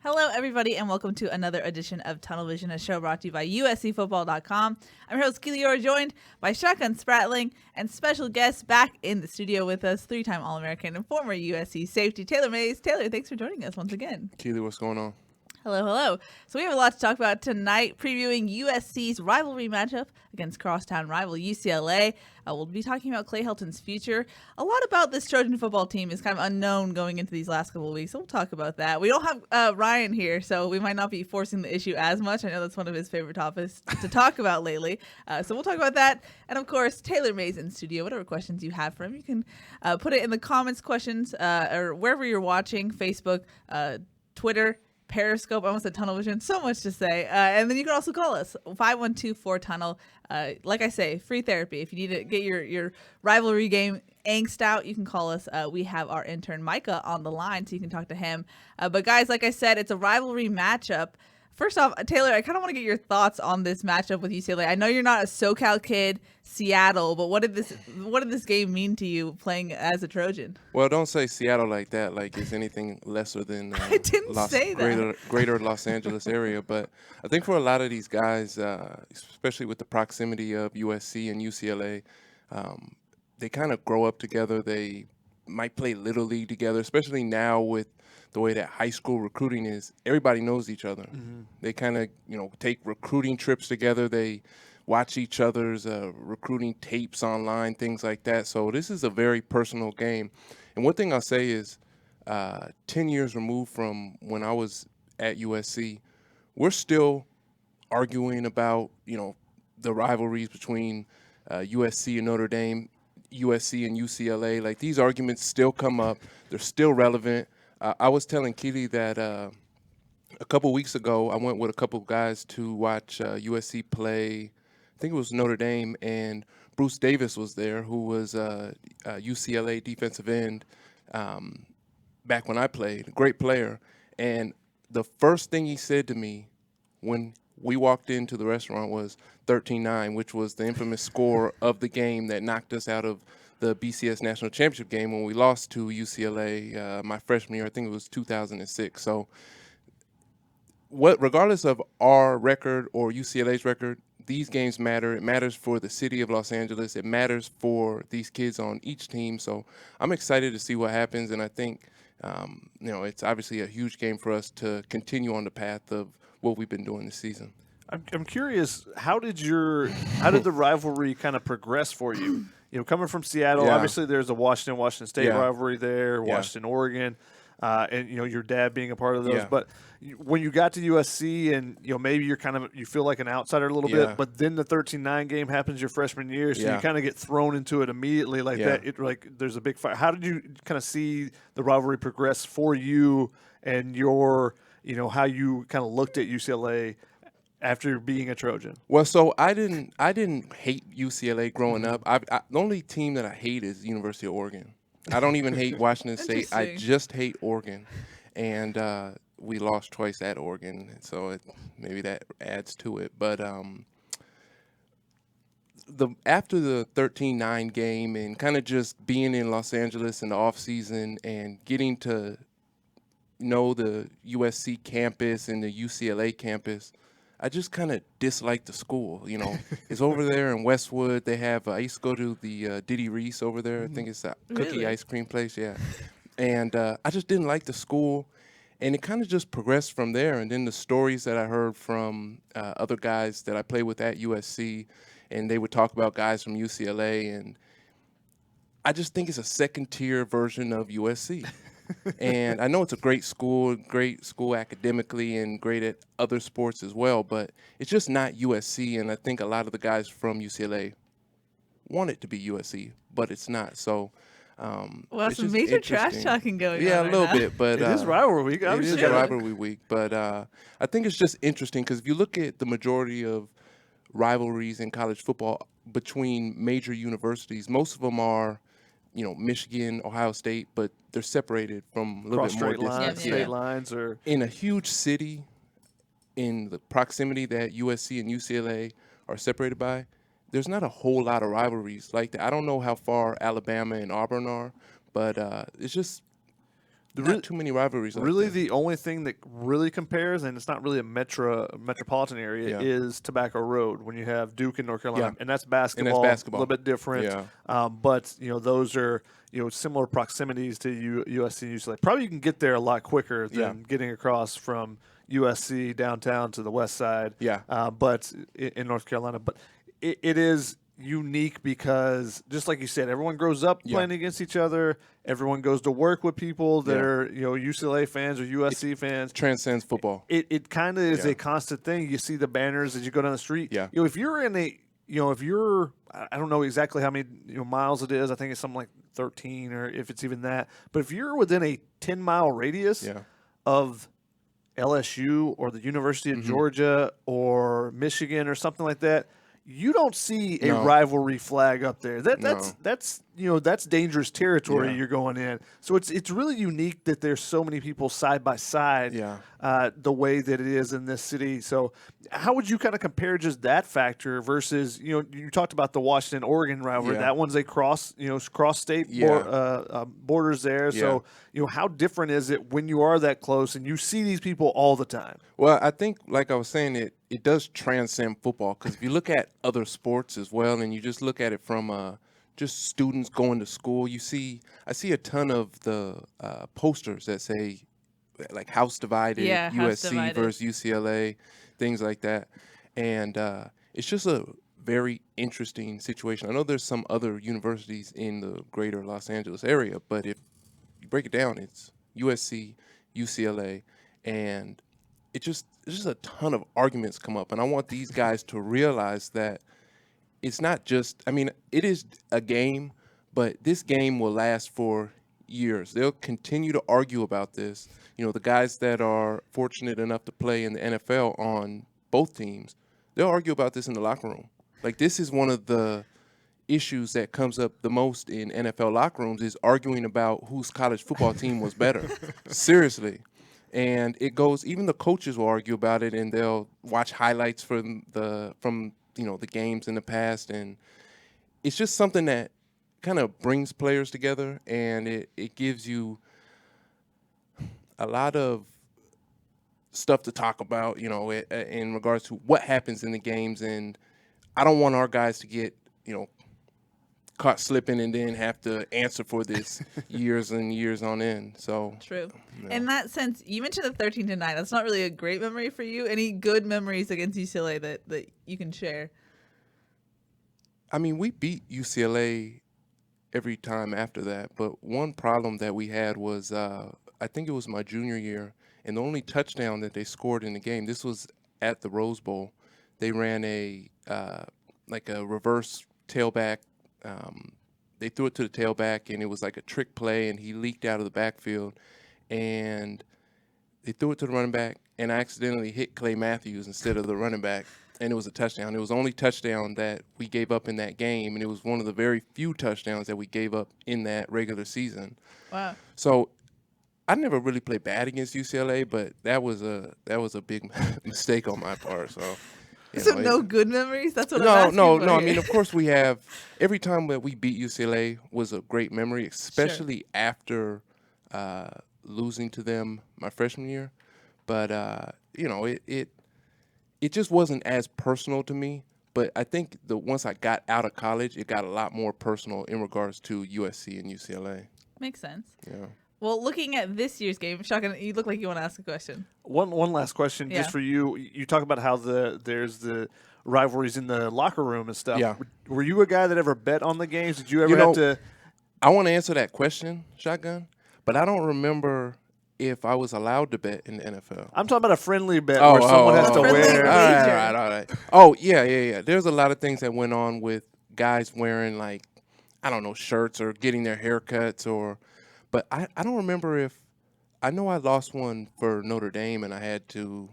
Hello, everybody, and welcome to another edition of Tunnel Vision, a show brought to you by USCFootball.com. I'm your host, Keely Eure, joined by Shotgun Spratling and special guest back in the studio with us, three-time All-American and former USC safety, Taylor Mays. Taylor, thanks for joining us once again. Keely, what's going on? Hello, hello. So we have a lot to talk about tonight, previewing USC's rivalry matchup against crosstown rival UCLA. We'll be talking about Clay Helton's future. A lot about this Trojan football team is kind of unknown going into these last couple of weeks, so we'll talk about that. We don't have Ryan here, so we might not be forcing the issue as much. I know that's one of his favorite topics to talk about lately. So we'll talk about that. And, of course, Taylor Mays in studio. Whatever questions you have for him, you can put it in the comments questions or wherever you're watching, Facebook, Twitter, Periscope, almost a Tunnel Vision, so much to say. And then you can also call us, 512-4-TUNNEL. Like I say, free therapy. If you need to get your rivalry game angst out, you can call us. We have our intern Micah on the line, so you can talk to him. But guys, like I said, it's a rivalry matchup. First off, Taylor, I kind of want to get your thoughts on this matchup with UCLA. I know you're not a SoCal kid, Seattle, but what did this game mean to you playing as a Trojan? Well, don't say Seattle like that, like it's anything lesser than I didn't say that. greater Los Angeles area. But I think for a lot of these guys, especially with the proximity of USC and UCLA, they kind of grow up together. They might play Little League together, especially now with the way that high school recruiting is. Everybody knows each other. Mm-hmm. They kind of, take recruiting trips together. They watch each other's recruiting tapes online, things like that. So this is a very personal game. And one thing I'll say is 10 years removed from when I was at USC, we're still arguing about, the rivalries between USC and Notre Dame, USC and UCLA. Like, these arguments still come up. They're still relevant. I was telling Keely that a couple weeks ago, I went with a couple of guys to watch USC play, I think it was Notre Dame, and Bruce Davis was there, who was a UCLA defensive end back when I played, a great player. And the first thing he said to me when we walked into the restaurant was 13-9, which was the infamous score of the game that knocked us out of the BCS National Championship game when we lost to UCLA my freshman year. I think it was 2006. So regardless of our record or UCLA's record, these games matter. It matters for the city of Los Angeles. It matters for these kids on each team. So I'm excited to see what happens, and I think it's obviously a huge game for us to continue on the path of what we've been doing this season. I'm curious, how did the rivalry kind of progress for you? Coming from Seattle, obviously there's a Washington State rivalry there, Washington, Oregon, and your dad being a part of those. Yeah. But when you got to USC, and maybe you feel like an outsider a little bit, but then the 13-9 game happens your freshman year, so you kind of get thrown into it immediately like that. There's a big fight. How did you kind of see the rivalry progress for you and your how you kind of looked at UCLA after being a Trojan? Well, so I didn't hate UCLA growing up. The only team that I hate is University of Oregon. I don't even hate Washington State. I just hate Oregon. And we lost twice at Oregon, so maybe that adds to it. But after the 13-9 game and kind of just being in Los Angeles in the offseason and getting to know the USC campus and the UCLA campus, I just kind of dislike the school. It's over there in Westwood. They have I used to go to the Diddy Reese over there. I think it's a cookie ice cream place. Yeah, and I just didn't like the school, and it kind of just progressed from there. And then the stories that I heard from other guys that I played with at USC, and they would talk about guys from UCLA, and I just think it's a second-tier version of USC. And I know it's a great school academically and great at other sports as well, but it's just not USC. And I think a lot of the guys from UCLA want it to be USC, but it's not. So, well, it's some just major trash interesting. talking going Yeah, on. a little right now. bit, but It is rivalry week. it Obviously, is rivalry week. But I think it's just interesting because if you look at the majority of rivalries in college football between major universities, most of them are, Michigan, Ohio State, but they're separated from a little cross bit more straight lines, distance. state lines, or In a huge city, in the proximity that USC and UCLA are separated by, there's not a whole lot of rivalries like that. I don't know how far Alabama and Auburn are, but it's just not too many rivalries. Really, like that. the only thing that really compares, and it's not really a metropolitan area, is Tobacco Road when you have Duke and North Carolina, and that's basketball. A little bit different. Yeah. But those are similar proximities to USC and UCLA. Probably you can get there a lot quicker than getting across from USC downtown to the west side. Yeah. But in North Carolina, but it is unique because just like you said, everyone grows up playing against each other. Everyone goes to work with people that are UCLA fans or USC fans. Transcends football. It kind of is a constant thing. You see the banners as you go down the street. Yeah. If you're in a if you're, I don't know exactly how many miles it is. I think it's something like 13 or if it's even that. But if you're within a 10-mile radius of LSU or the University of Georgia or Michigan or something like that, you don't see a rivalry flag up there. That's dangerous territory you're going in. So it's really unique that there's so many people side by side the way that it is in this city. So how would you kind of compare just that factor versus you talked about the Washington-Oregon rivalry. That one's a cross state borders there. Yeah. So how different is it when you are that close and you see these people all the time? Well, I think, like I was saying, it does transcend football because if you look at other sports as well and you just look at it from just students going to school, I see a ton of the posters that say like house divided, USC versus UCLA, things like that. And it's just a very interesting situation. I know there's some other universities in the greater Los Angeles area, but if you break it down, it's USC, UCLA, and it's just a ton of arguments come up. And I want these guys to realize that it's not just, it is a game, but this game will last for years. They'll continue to argue about this. The guys that are fortunate enough to play in the NFL on both teams, they'll argue about this in the locker room. Like, this is one of the issues that comes up the most in NFL locker rooms is arguing about whose college football team was better. Seriously. And it goes, even the coaches will argue about it, and they'll watch highlights from the games in the past. And it's just something that kind of brings players together, and it gives you a lot of stuff to talk about, in regards to what happens in the games. And I don't want our guys to get, caught slipping and then have to answer for this years and years on end. So true. Yeah. In that sense, you mentioned the 13-9. That's not really a great memory for you. Any good memories against UCLA that you can share? We beat UCLA every time after that. But one problem that we had was I think it was my junior year, and the only touchdown that they scored in the game, this was at the Rose Bowl. They ran a reverse tailback. They threw it to the tailback, and it was like a trick play, and he leaked out of the backfield. And they threw it to the running back, and I accidentally hit Clay Matthews instead of the running back, and it was a touchdown. It was the only touchdown that we gave up in that game, and it was one of the very few touchdowns that we gave up in that regular season. Wow. So I never really played bad against UCLA, but that was a big mistake on my part. So. So no good memories? That's what I'm asking. No. Of course we have. Every time that we beat UCLA was a great memory, especially after losing to them my freshman year. But it just wasn't as personal to me. But I think once I got out of college, it got a lot more personal in regards to USC and UCLA. Makes sense. Yeah. Well, looking at this year's game, Shotgun, you look like you want to ask a question. One last question just for you. You talk about how there's the rivalries in the locker room and stuff. Yeah. Were you a guy that ever bet on the games? Did you ever have to? I want to answer that question, Shotgun, but I don't remember if I was allowed to bet in the NFL. I'm talking about a friendly bet where someone has to Friendly wear. wager. All right. Oh, yeah. There's a lot of things that went on with guys wearing, like, I don't know, shirts or getting their haircuts but I don't remember if, I know I lost one for Notre Dame and I had to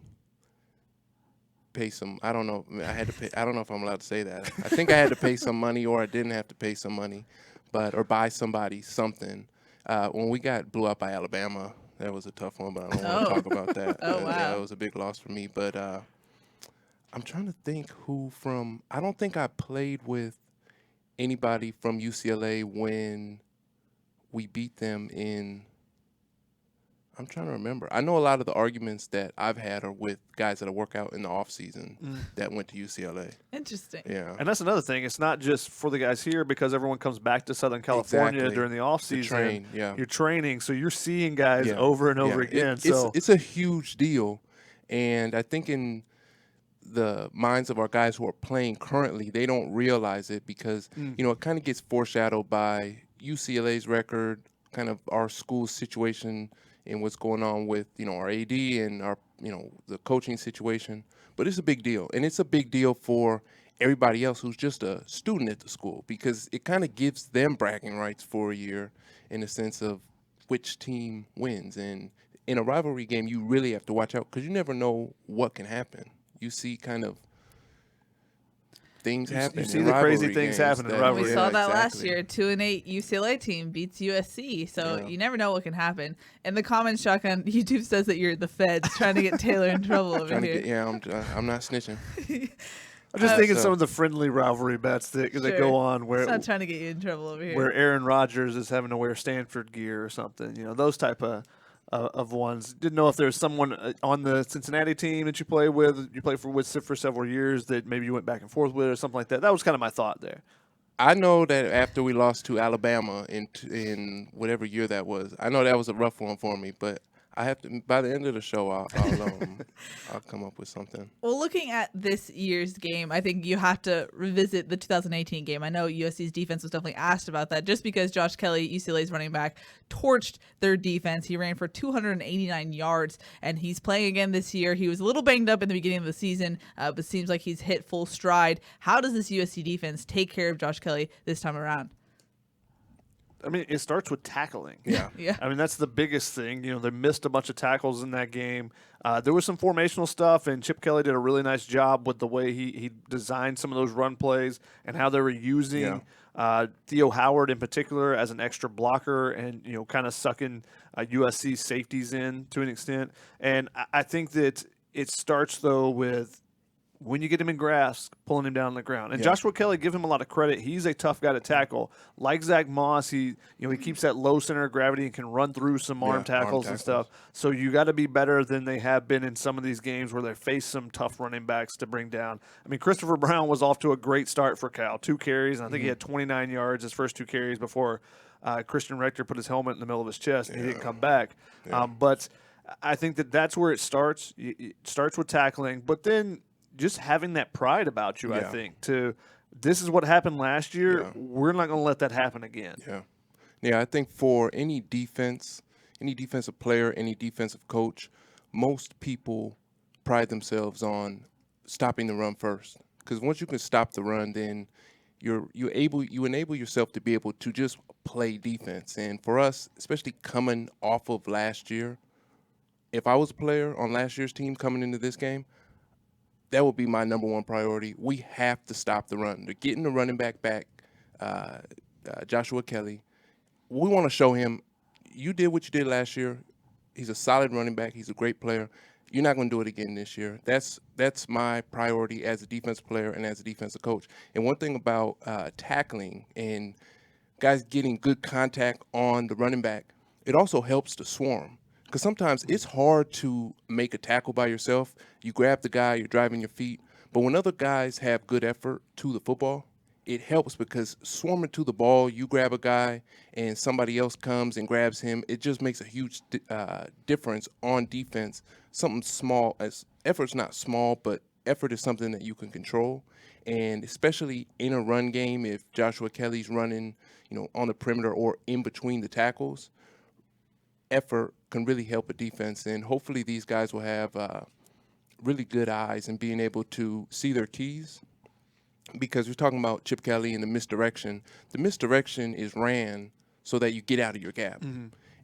pay some, I don't know, I had to pay, I don't know if I'm allowed to say that. I think I had to pay some money or I didn't have to pay some money, or buy somebody something. When we got blew out by Alabama, that was a tough one, but I don't want to talk about that. Oh, wow. Yeah, it was a big loss for me. But I'm trying to think I don't think I played with anybody from UCLA when we beat them I'm trying to remember. I know a lot of the arguments that I've had are with guys that I work out in the off season that went to UCLA. Interesting. Yeah. And that's another thing. It's not just for the guys here because everyone comes back to Southern California Exactly. during the off season. Train, yeah. You're training, so you're seeing guys over and over again. It's a huge deal, and I think in the minds of our guys who are playing currently, they don't realize it because it kind of gets foreshadowed by UCLA's record, kind of our school's situation and what's going on with our AD and our the coaching situation. But it's a big deal, and it's a big deal for everybody else who's just a student at the school because it kind of gives them bragging rights for a year in the sense of which team wins. And in a rivalry game, you really have to watch out because you never know what can happen. You see kind of things happen. You see the crazy things happen in rivalry. We saw that last year. 2-8 UCLA team beats USC, so you never know what can happen. And the comment shock on YouTube says that you're the feds trying to get Taylor in trouble over here. I'm not snitching. I'm just thinking some of the friendly rivalry bets that go on where it's not trying to get you in trouble over here. Where Aaron Rodgers is having to wear Stanford gear or something. Those type of ones. Didn't know if there's someone on the Cincinnati team that you play with, you played for several years that maybe you went back and forth with or something like that. That was kind of my thought there. I know that after we lost to Alabama in whatever year that was, I know that was a rough one for me, but I have to. By the end of the show, I'll come up with something. Well, looking at this year's game, I think you have to revisit the 2018 game. I know USC's defense was definitely asked about that, just because Josh Kelly, UCLA's running back, torched their defense. He ran for 289 yards, and he's playing again this year. He was a little banged up in the beginning of the season, but seems like he's hit full stride. How does this USC defense take care of Josh Kelly this time around? I mean, it starts with tackling. Yeah. I mean, that's the biggest thing. They missed a bunch of tackles in that game. There was some formational stuff, and Chip Kelly did a really nice job with the way he designed some of those run plays and how they were using Theo Howard in particular as an extra blocker and, kind of sucking USC safeties in to an extent. And I think that it starts, though, with when you get him in grasp, pulling him down on the ground. And Joshua Kelly, give him a lot of credit. He's a tough guy to tackle. Like Zach Moss, he keeps that low center of gravity and can run through some arm tackles and stuff. So you got to be better than they have been in some of these games where they face some tough running backs to bring down. I mean, Christopher Brown was off to a great start for Cal. 2 carries, and I think he had 29 yards his first 2 carries before Kristian Richter put his helmet in the middle of his chest and he didn't come back. But I think that's where it starts. It starts with tackling, but then just having that pride about you, I think, this is what happened last year. Yeah. We're not going to let that happen again. Yeah, I think for any defensive player, any defensive coach, most people pride themselves on stopping the run first. Because once you can stop the run, then you enable yourself to be able to just play defense. And for us, especially coming off of last year, if I was a player on last year's team coming into this game, that would be my number one priority. We have to stop the run. They're getting the running back, Joshua Kelly. We want to show him, you did what you did last year. He's a solid running back. He's a great player. You're not going to do it again this year. That's my priority as a defensive player and as a defensive coach. And one thing about tackling and guys getting good contact on the running back, it also helps to swarm. Because sometimes it's hard to make a tackle by yourself. You grab the guy, you're driving your feet. But when other guys have good effort to the football, it helps because swarming to the ball, you grab a guy and somebody else comes and grabs him. It just makes a huge difference on defense. Something small, as effort's not small, but effort is something that you can control. And especially in a run game, if Joshua Kelly's running, on the perimeter or in between the tackles, effort can really help a defense. And hopefully these guys will have really good eyes and being able to see their keys, because we're talking about Chip Kelly and the misdirection. The misdirection is ran so that you get out of your gap.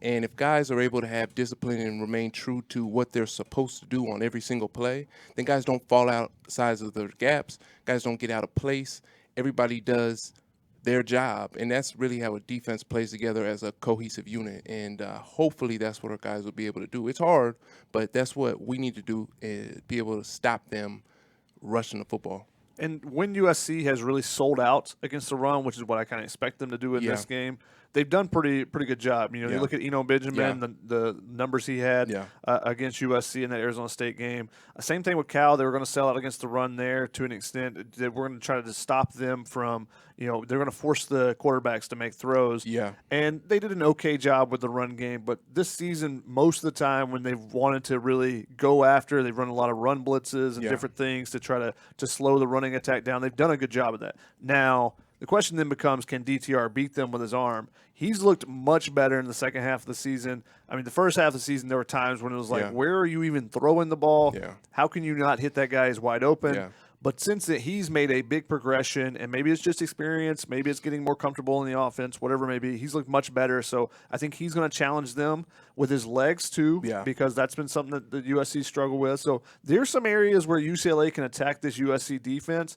And if guys are able to have discipline and remain true to what they're supposed to do on every single play, then guys don't fall outside of their gaps. Guys don't get out of place. Everybody does their job, and that's really how a defense plays together as a cohesive unit. And hopefully that's what our guys will be able to do. It's hard, but that's what we need to do, is be able to stop them rushing the football. And when USC has really sold out against the run, which is what I kind of expect them to do in this game, they've done pretty good job. You look at Eno Benjamin, the numbers he had against USC in that Arizona State game. Same thing with Cal. They were going to sell out against the run there to an extent. They were going to try to stop them from, they're going to force the quarterbacks to make throws. And they did an okay job with the run game. But this season, most of the time when they've wanted to really go after, they've run a lot of run blitzes and different things to try to slow the running attack down. They've done a good job of that. Now, the question then becomes, can DTR beat them with his arm? He's looked much better in the second half of the season. I mean, the first half of the season, there were times when it was like, where are you even throwing the ball? How can you not hit that guy? He's wide open. But since he's made a big progression, and maybe it's just experience, maybe it's getting more comfortable in the offense, whatever it may be, he's looked much better. So I think he's going to challenge them with his legs too, because that's been something that the USC struggled with. So there's some areas where UCLA can attack this USC defense.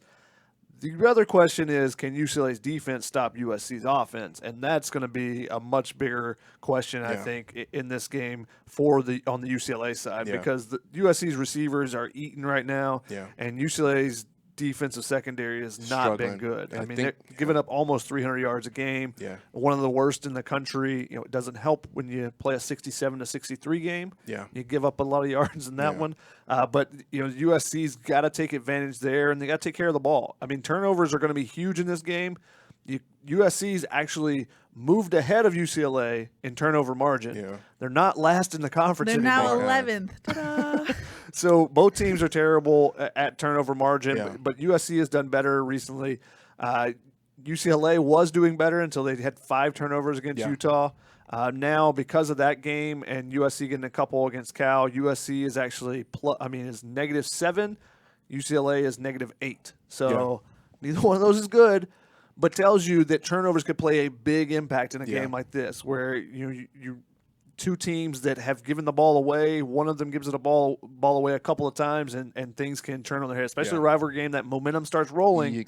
The other question is, can UCLA's defense stop USC's offense? And that's going to be a much bigger question, I think, in this game on the UCLA side, because the USC's receivers are eating right now, and UCLA's defensive secondary has not been good. I mean, they're giving up almost 300 yards a game. One of the worst in the country. It doesn't help when you play a 67-63 game. You give up a lot of yards in that one. But USC's got to take advantage there, and they got to take care of the ball. I mean, turnovers are going to be huge in this game. USC's actually moved ahead of UCLA in turnover margin. They're not last in the conference anymore. They're now 11th. Ta-da! So both teams are terrible at turnover margin, but USC has done better recently. UCLA was doing better until they had 5 turnovers against Utah. Now, because of that game and USC getting a couple against Cal, USC is actually is -7. UCLA is -8. So neither one of those is good, but tells you that turnovers could play a big impact in a game like this, where you two teams that have given the ball away, one of them gives it a ball away a couple of times, and things can turn on their head, especially a rivalry game. That momentum starts rolling,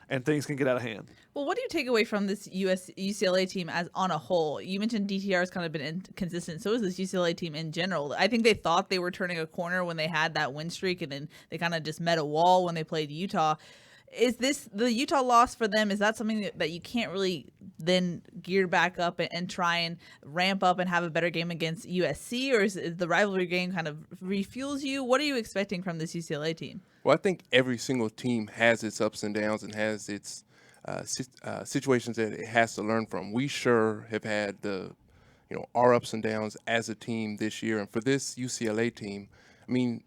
and things can get out of hand. Well, what do you take away from this UCLA team as on a whole? You mentioned DTR has kind of been inconsistent. So is this UCLA team in general. I think they thought they were turning a corner when they had that win streak, and then they kind of just met a wall when they played Utah. Is this the Utah loss for them? Is that something that you can't really then gear back up and try and ramp up and have a better game against USC? Or is the rivalry game kind of refuels you? What are you expecting from this UCLA team? Well, I think every single team has its ups and downs and has its situations that it has to learn from. We sure have had our ups and downs as a team this year. And for this UCLA team, I mean,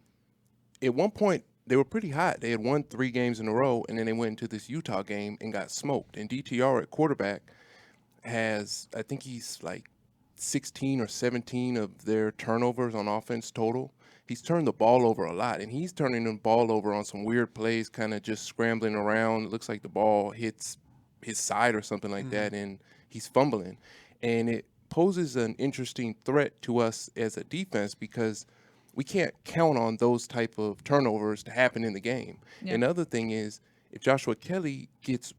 at one point, they were pretty hot. They had won 3 games in a row, and then they went into this Utah game and got smoked. And DTR at quarterback has, I think he's like 16 or 17 of their turnovers on offense total. He's turned the ball over a lot, and he's turning the ball over on some weird plays, kind of just scrambling around. It looks like the ball hits his side or something like that, and he's fumbling. And it poses an interesting threat to us as a defense, because we can't count on those type of turnovers to happen in the game. And the other thing is, if Joshua Kelly gets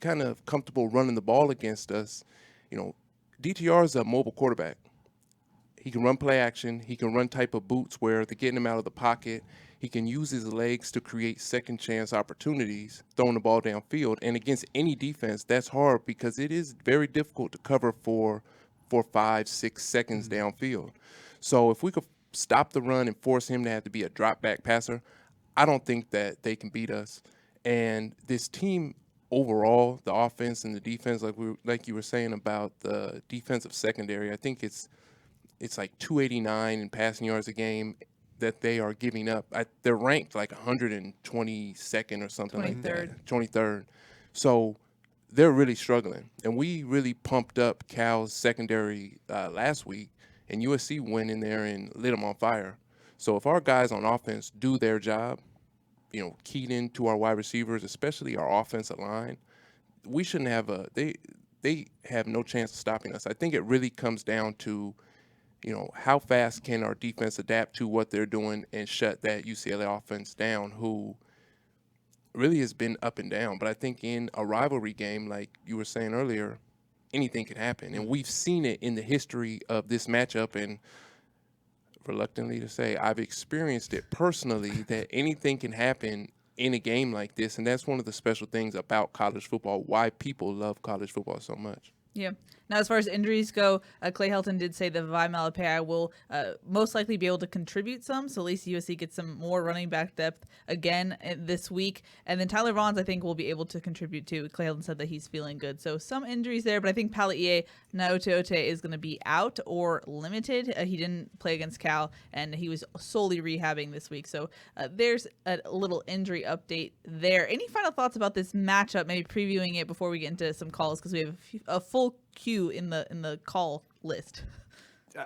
kind of comfortable running the ball against us, DTR is a mobile quarterback. He can run play action. He can run type of boots where they're getting him out of the pocket. He can use his legs to create second chance opportunities, throwing the ball downfield. And against any defense, that's hard, because it is very difficult to cover for 5, 6 seconds downfield. So if we could stop the run and force him to have to be a drop back passer, I don't think that they can beat us. And this team overall, the offense and the defense, like you were saying about the defensive secondary, I think it's like 289 in passing yards a game that they are giving up. They're ranked like 122nd or something 23rd. like that. 23rd. So they're really struggling. And we really pumped up Cal's secondary last week. and USC went in there and lit them on fire. So if our guys on offense do their job, keyed into our wide receivers, especially our offensive line, we shouldn't have they have no chance of stopping us. I think it really comes down to, how fast can our defense adapt to what they're doing and shut that UCLA offense down, who really has been up and down. But I think in a rivalry game, like you were saying earlier, anything can happen. And we've seen it in the history of this matchup, and reluctantly to say, I've experienced it personally, that anything can happen in a game like this. And that's one of the special things about college football, why people love college football so much. Yeah. Now, as far as injuries go, Clay Helton did say that Vi Malapaya will most likely be able to contribute some, so at least USC gets some more running back depth again this week. And then Tyler Vaughns, I think, will be able to contribute too. Clay Helton said that he's feeling good. So some injuries there, but I think Palaie Naoteote is going to be out or limited. He didn't play against Cal, and he was solely rehabbing this week. So there's a little injury update there. Any final thoughts about this matchup, maybe previewing it before we get into some calls, because we have a full queue in the call list?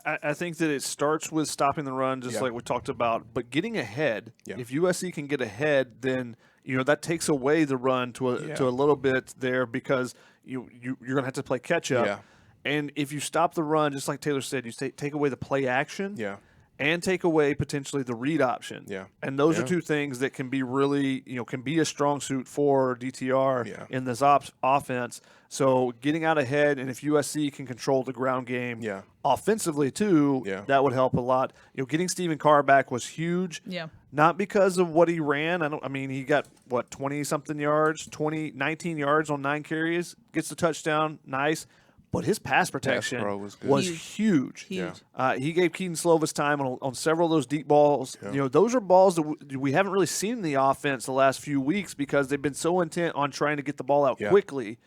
I think that it starts with stopping the run, just like we talked about, but getting ahead. Yeah. If USC can get ahead, then that takes away the run to a little bit there, because you're going to have to play catch up. Yeah. And if you stop the run, just like Taylor said, you take away the play action. Yeah. And take away potentially the read option. Yeah. And those are two things that can be really, can be a strong suit for DTR in this offense. So getting out ahead, and if USC can control the ground game offensively too, that would help a lot. Getting Stephen Carr back was huge. Yeah. Not because of what he ran. He got 20-something yards, 19 yards on 9 carries, gets the touchdown, nice. But his pass protection was huge. Huge. He gave Keaton Slovis time on several of those deep balls. Yeah. Those are balls that we haven't really seen in the offense the last few weeks, because they've been so intent on trying to get the ball out quickly,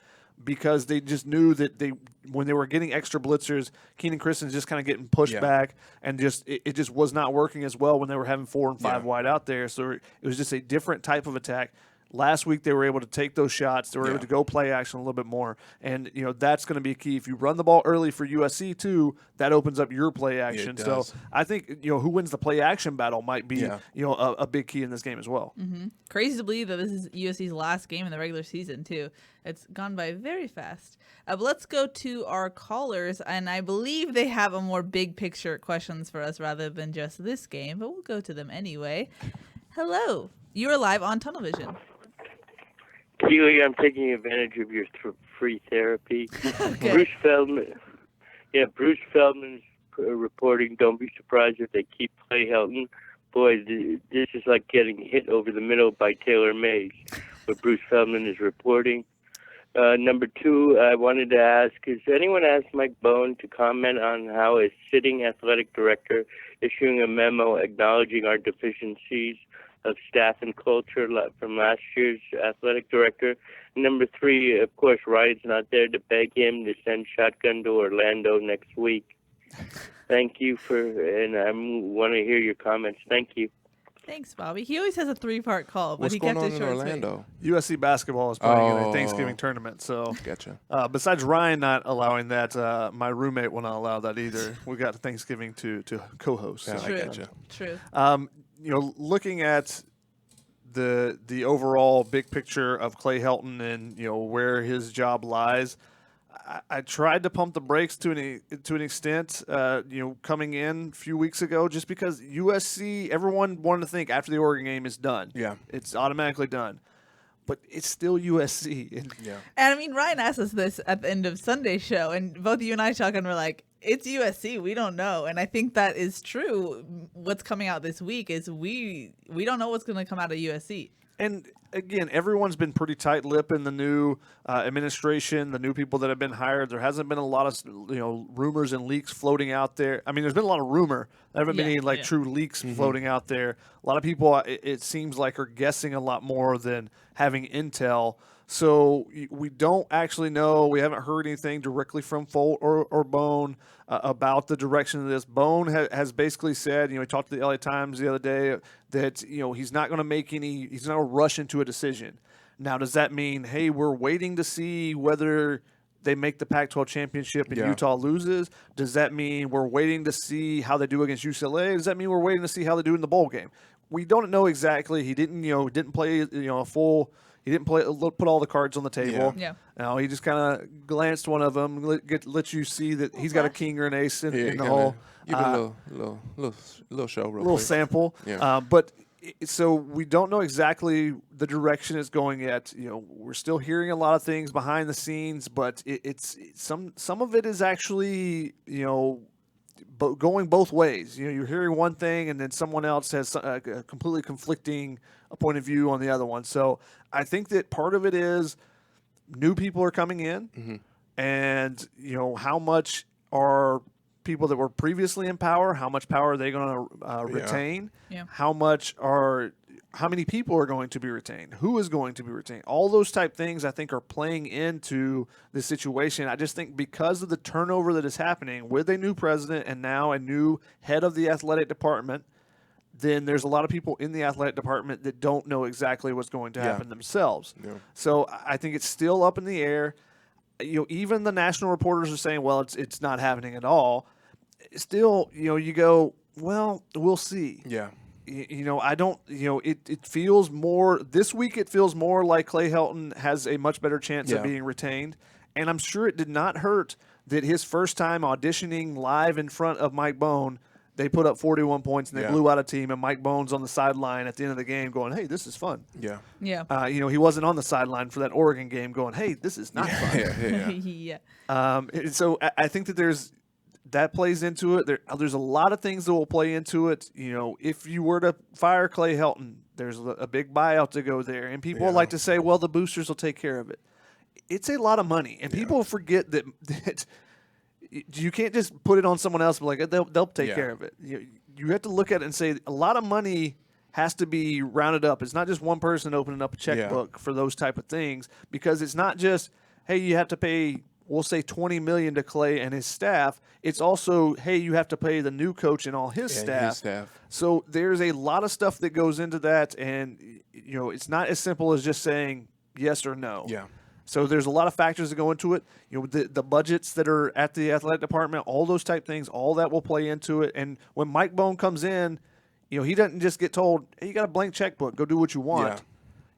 because they just knew that when they were getting extra blitzers, Keenan Kristian just kind of getting pushed back, and it just was not working as well when they were having 4 and 5 wide out there. So it was just a different type of attack. Last week, they were able to take those shots. They were able to go play action a little bit more. And, that's going to be a key. If you run the ball early for USC, too, that opens up your play action. So I think, who wins the play action battle might be, a big key in this game as well. Mm-hmm. Crazy to believe that this is USC's last game in the regular season, too. It's gone by very fast. But let's go to our callers. And I believe they have a more big picture questions for us rather than just this game. But we'll go to them anyway. Hello. You are live on Tunnel Vision. Keely, I'm taking advantage of your free therapy. Okay. Bruce Feldman's reporting. Don't be surprised if they keep Clay Helton. Boy, this is like getting hit over the middle by Taylor Mays, what Bruce Feldman is reporting. Number 2, I wanted to ask, has anyone asked Mike Bohn to comment on how a sitting athletic director issuing a memo acknowledging our deficiencies of staff and culture from last year's athletic director? Number 3, of course, Ryan's not there to beg him to send Shotgun to Orlando next week. Thank you and I want to hear your comments. Thank you. Thanks, Bobby. He always has a 3-part call, but What's he going kept on it in short. Orlando? USC basketball is playing in a Thanksgiving tournament. So Gotcha. Besides Ryan not allowing that, my roommate will not allow that either. We got Thanksgiving to co-host. Yeah, so. I gotcha. True. Looking at the overall big picture of Clay Helton and where his job lies, I tried to pump the brakes to an extent, coming in a few weeks ago, just because USC, everyone wanted to think after the Oregon game is done. Yeah, it's automatically done. But it's still USC. And Ryan asked us this at the end of Sunday's show, and both you and I talking were like, it's USC. We don't know. And I think that is true. What's coming out this week is we don't know what's going to come out of USC. And again, everyone's been pretty tight-lipped in the new administration, the new people that have been hired. There hasn't been a lot of rumors and leaks floating out there. There's been a lot of rumor. There haven't been any true leaks floating out there. A lot of people, it seems like, are guessing a lot more than having intel. So we don't actually know. We haven't heard anything directly from Folt or Bone about the direction of this. Bone has basically said, he talked to the LA Times the other day, that he's not going to he's not going to rush into a decision. Now, does that mean, hey, we're waiting to see whether they make the Pac-12 championship and Utah loses? Does that mean we're waiting to see how they do against UCLA? Does that mean we're waiting to see how they do in the bowl game? We don't know exactly. He didn't play a full. He didn't put all the cards on the table. Yeah. He just kind of glanced one of them, let you see that he's got a king or an ace in the hole. Give it a little show, real little quick. Sample. Yeah. So we don't know exactly the direction it's going yet. We're still hearing a lot of things behind the scenes, but it's some of it is actually going both ways. You're hearing one thing, and then someone else has a completely conflicting point of view on the other one. So I think that part of it is new people are coming in, and how much are people that were previously in power, how much power are they going to retain? Yeah. How many people are going to be retained? Who is going to be retained? All those type things I think are playing into this situation. I just think because of the turnover that is happening with a new president and now a new head of the athletic department, then there's a lot of people in the athletic department that don't know exactly what's going to happen themselves. Yeah. So I think it's still up in the air. Even the national reporters are saying, well, it's not happening at all. Still, you go, well, we'll see. Yeah. I don't, it feels more, this week it feels more like Clay Helton has a much better chance of being retained. And I'm sure it did not hurt that his first time auditioning live in front of Mike Bohn, they put up 41 points and they blew out a team, and Mike Bohn's on the sideline at the end of the game going, hey, this is fun. Yeah. Yeah. He wasn't on the sideline for that Oregon game going, hey, this is not fun. Yeah. So I think that that plays into it. There's a lot of things that will play into it. If you were to fire Clay Helton, there's a big buyout to go there. And people like to say, well, the boosters will take care of it. It's a lot of money. And people forget that you can't just put it on someone else, but like they'll take care of it. You have to look at it and say a lot of money has to be rounded up. It's not just one person opening up a checkbook for those type of things, because it's not just, hey, you have to pay, we'll say $20 million to Clay and his staff. It's also, hey, you have to pay the new coach and all his staff. So there's a lot of stuff that goes into that, and it's not as simple as just saying yes or no. Yeah. So there's a lot of factors that go into it. The budgets that are at the athletic department, all those type things, all that will play into it. And when Mike Bohn comes in, he doesn't just get told, hey, you got a blank checkbook, go do what you want.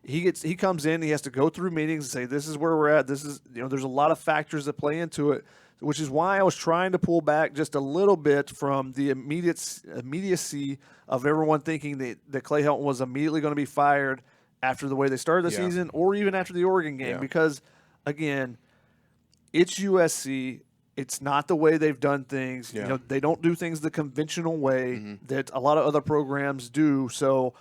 Yeah. He comes in, he has to go through meetings and say, this is where we're at. This is, there's a lot of factors that play into it, which is why I was trying to pull back just a little bit from the immediacy of everyone thinking that Clay Helton was immediately going to be fired after the way they started the season, or even after the Oregon game, because, again, it's USC. It's not the way they've done things. Yeah. They don't do things the conventional way that a lot of other programs do. So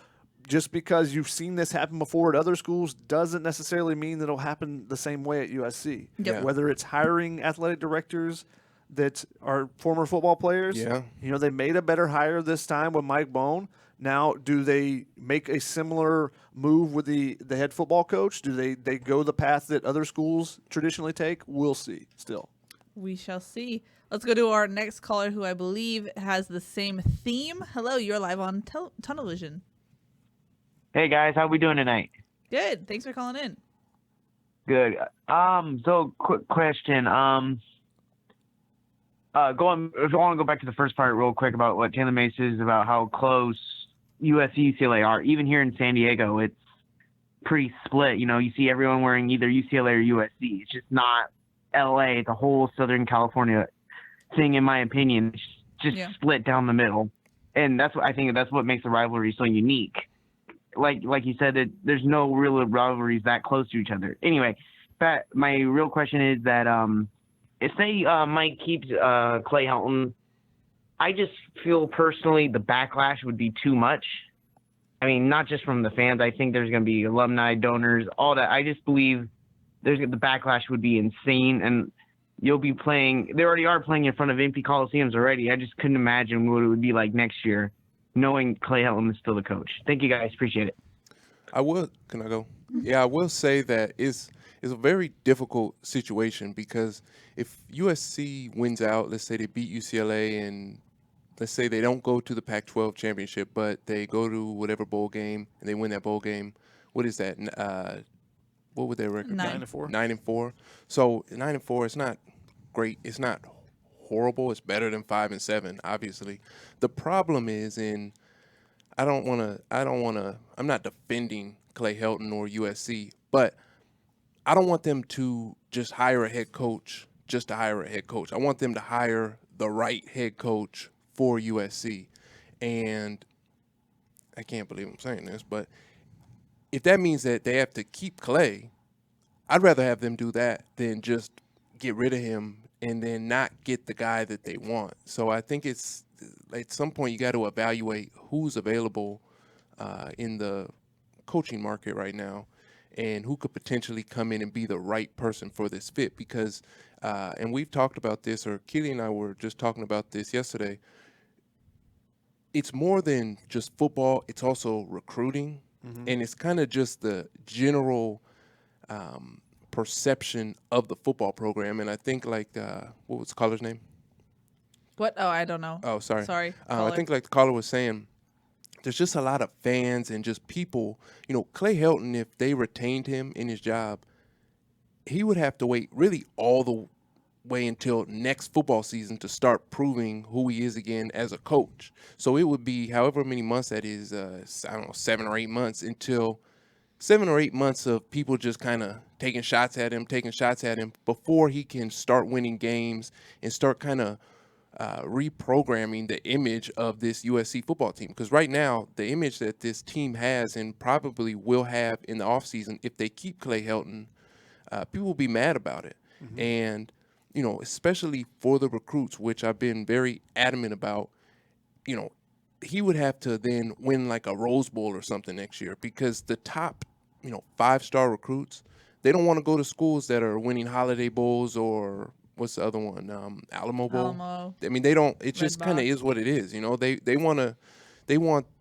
just because you've seen this happen before at other schools doesn't necessarily mean that it'll happen the same way at USC. Yep. Whether it's hiring athletic directors that are former football players. Yeah. They made a better hire this time with Mike Bohn. Now, do they make a similar move with the head football coach? Do they go the path that other schools traditionally take? We'll see still. We shall see. Let's go to our next caller, who I believe has the same theme. Hello, you're live on Tunnel Vision. Hey, guys. How we doing tonight? Good. Thanks for calling in. Good. So quick question. I want to go back to the first part real quick about what Taylor Mays says about how close USC, UCLA are. Even here in San Diego, it's pretty split. You see everyone wearing either UCLA or USC. It's just not LA. It's a whole Southern California thing, in my opinion. It's just split down the middle. And that's what makes the rivalry so unique. Like you said, that there's no real rivalries that close to each other. Anyway, my real question is that if say Mike keeps Clay Helton, I just feel personally the backlash would be too much. I mean, not just from the fans. I think there's going to be alumni, donors, all that. I just believe the backlash would be insane, and you'll be playing. They already are playing in front of empty Coliseums already. I just couldn't imagine what it would be like next year, knowing Clay Helton is still the coach. Thank you, guys. Appreciate it. Can I go? Yeah, I will say that it's a very difficult situation, because if USC wins out, let's say they beat UCLA, and let's say they don't go to the Pac-12 championship, but they go to whatever bowl game and they win that bowl game. What is that? what would their record? 9-4. 9-4. So 9-4. It's not great. It's not horrible. It's better than 5-7. Obviously, the problem is I'm not defending Clay Helton or USC, but I don't want them to just hire a head coach just to hire a head coach. I want them to hire the right head coach for USC. And I can't believe I'm saying this, but if that means that they have to keep Clay, I'd rather have them do that than just get rid of him and then not get the guy that they want. So I think it's at some point you got to evaluate who's available in the coaching market right now and who could potentially come in and be the right person for this fit. Because, and we've talked about this, or Keely and I were just talking about this yesterday, it's more than just football. It's also recruiting. Mm-hmm. And it's kind of just the general perception of the football program. And I think what was the caller's name? What? Oh, I don't know. Oh, sorry. Sorry. I think like the caller was saying, there's just a lot of fans and just people. Clay Helton, if they retained him in his job, he would have to wait really all the way until next football season to start proving who he is again as a coach. So it would be however many months that is, 7 or 8 months until 7 or 8 months of people just kind of taking shots at him before he can start winning games and start kind of reprogramming the image of this USC football team. Because right now, the image that this team has and probably will have in the offseason, if they keep Clay Helton, people will be mad about it. Mm-hmm. And, especially for the recruits, which I've been very adamant about, he would have to then win like a Rose Bowl or something next year, because the top, 5-star recruits, they don't want to go to schools that are winning Holiday Bowls or what's the other one? Alamo Bowl. Alamo. I mean, they don't. It just kind of is what it is. They want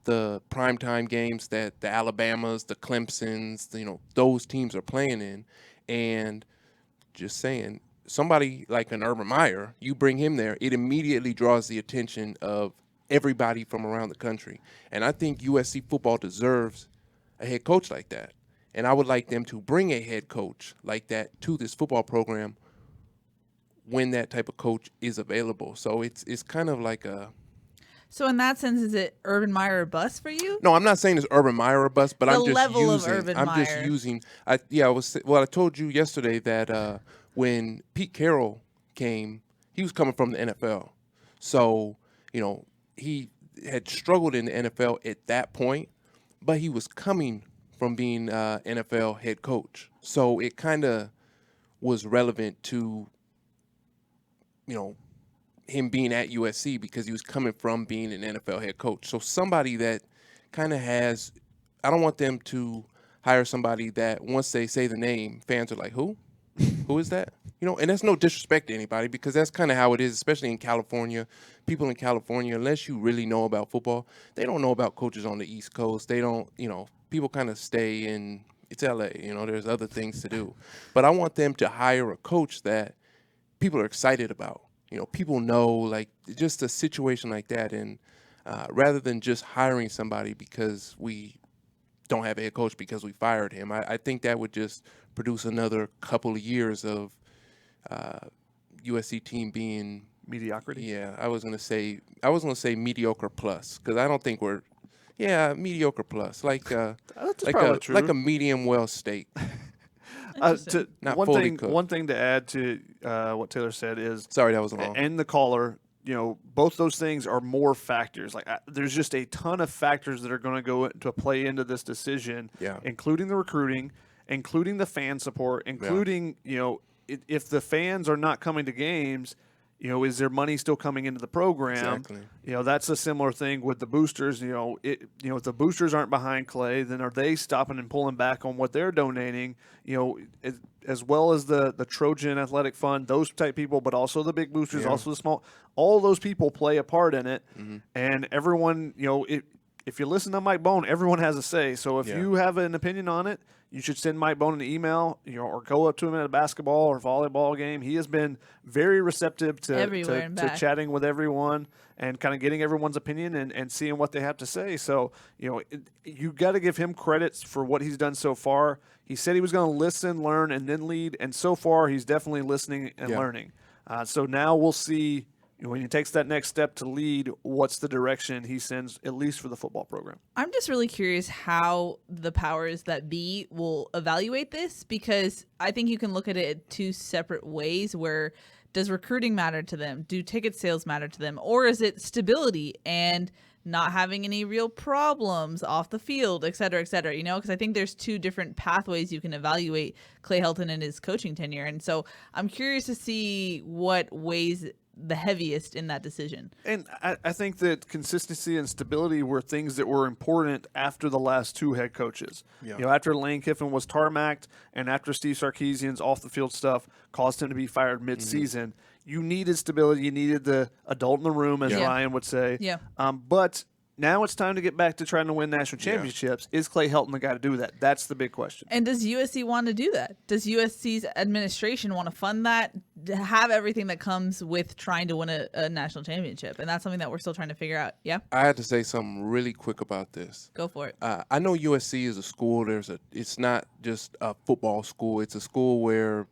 the primetime games that the Alabamas, the Clemsons, those teams are playing in. And just saying, somebody like an Urban Meyer, you bring him there, it immediately draws the attention of everybody from around the country. And I think USC football deserves a head coach like that. And I would like them to bring a head coach like that to this football program when that type of coach is available. So it's kind of like a... So in that sense, is it Urban Meyer or bust for you? No, I'm not saying it's Urban Meyer or bust, but I told you yesterday that when Pete Carroll came, he was coming from the NFL. So, he had struggled in the NFL at that point, but he was coming from being NFL head coach. So it kind of was relevant to him being at USC because he was coming from being an NFL head coach. So somebody that kind of has, I don't want them to hire somebody that once they say the name, fans are like, who? Who is that? And that's no disrespect to anybody, because that's kind of how it is, especially in California. People in California, unless you really know about football, they don't know about coaches on the East Coast. They don't, people kind of stay in, it's LA, there's other things to do. But I want them to hire a coach that people are excited about. People know, like, just a situation like that. And rather than just hiring somebody because we don't have a head coach because we fired him, I think that would just produce another couple of years of USC team being mediocrity. Yeah, I was gonna say mediocre plus, because I don't think we're mediocre plus, like like a medium well steak. One thing to add to what Taylor said is, sorry, that was long. And the caller, both those things are more factors. Like, there's just a ton of factors that are going to go to play into this decision, including the recruiting, including the fan support, including, if the fans are not coming to games, is there money still coming into the program? Exactly. That's a similar thing with the boosters. If the boosters aren't behind Clay, then are they stopping and pulling back on what they're donating? As well as the Trojan Athletic Fund, those type people, but also the big boosters, also the small. All those people play a part in it, and everyone, if you listen to Mike Bohn, everyone has a say. So if you have an opinion on it, you should send Mike Bohn an email, or go up to him at a basketball or volleyball game. He has been very receptive to chatting with everyone and kind of getting everyone's opinion and seeing what they have to say. So, you got to give him credit for what he's done so far. He said he was going to listen, learn, and then lead, and so far he's definitely listening and learning. So now we'll see, when he takes that next step to lead, what's the direction he sends, at least for the football program. I'm just really curious how the powers that be will evaluate this, because I think you can look at it two separate ways. Where does recruiting matter to them? Do ticket sales matter to them? Or is it stability and not having any real problems off the field, et cetera, because I think there's two different pathways you can evaluate Clay Helton and his coaching tenure. And so I'm curious to see what weighs the heaviest in that decision. And I think that consistency and stability were things that were important after the last two head coaches. After Lane Kiffin was tarmacked and after Steve Sarkisian's off-the-field stuff caused him to be fired mid-season, you needed stability. You needed the adult in the room, as Ryan would say. But now it's time to get back to trying to win national championships. Is Clay Helton the guy to do that? That's the big question. And does USC want to do that? Does USC's administration want to fund that, to have everything that comes with trying to win a national championship? And that's something that we're still trying to figure out. Yeah? I had to say something really quick about this. Go for it. I know USC is a school. It's not just a football school. It's a school where,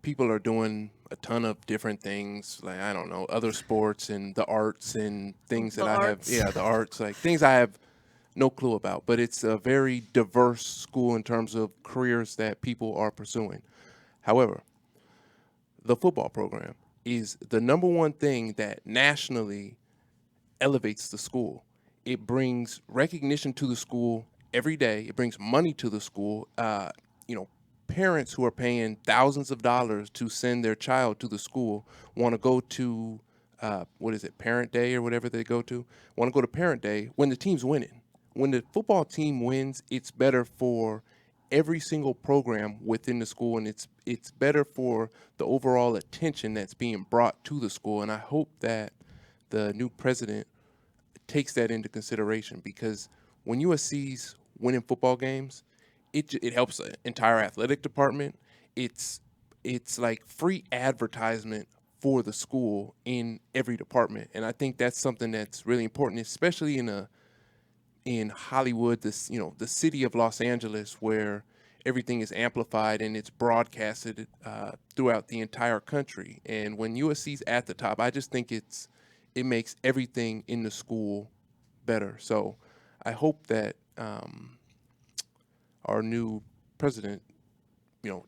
people are doing a ton of different things, like, I don't know, other sports and the arts and things the arts, like things I have no clue about. But it's a very diverse school in terms of careers that people are pursuing. However, the football program is the number one thing that nationally elevates the school. It brings recognition to the school every day. It brings money to the school. Parents who are paying thousands of dollars to send their child to the school want to go to, Parent Day or whatever they go to, want to go to Parent Day when the team's winning. When the football team wins, it's better for every single program within the school, and it's better for the overall attention that's being brought to the school. And I hope that the new president takes that into consideration, because when USC's winning football games, it helps the entire athletic department. It's like free advertisement for the school in every department, and I think that's something that's really important, especially in Hollywood, the city of Los Angeles, where everything is amplified and it's broadcasted throughout the entire country. And when USC's at the top, I just think it makes everything in the school better. So I hope that our new president,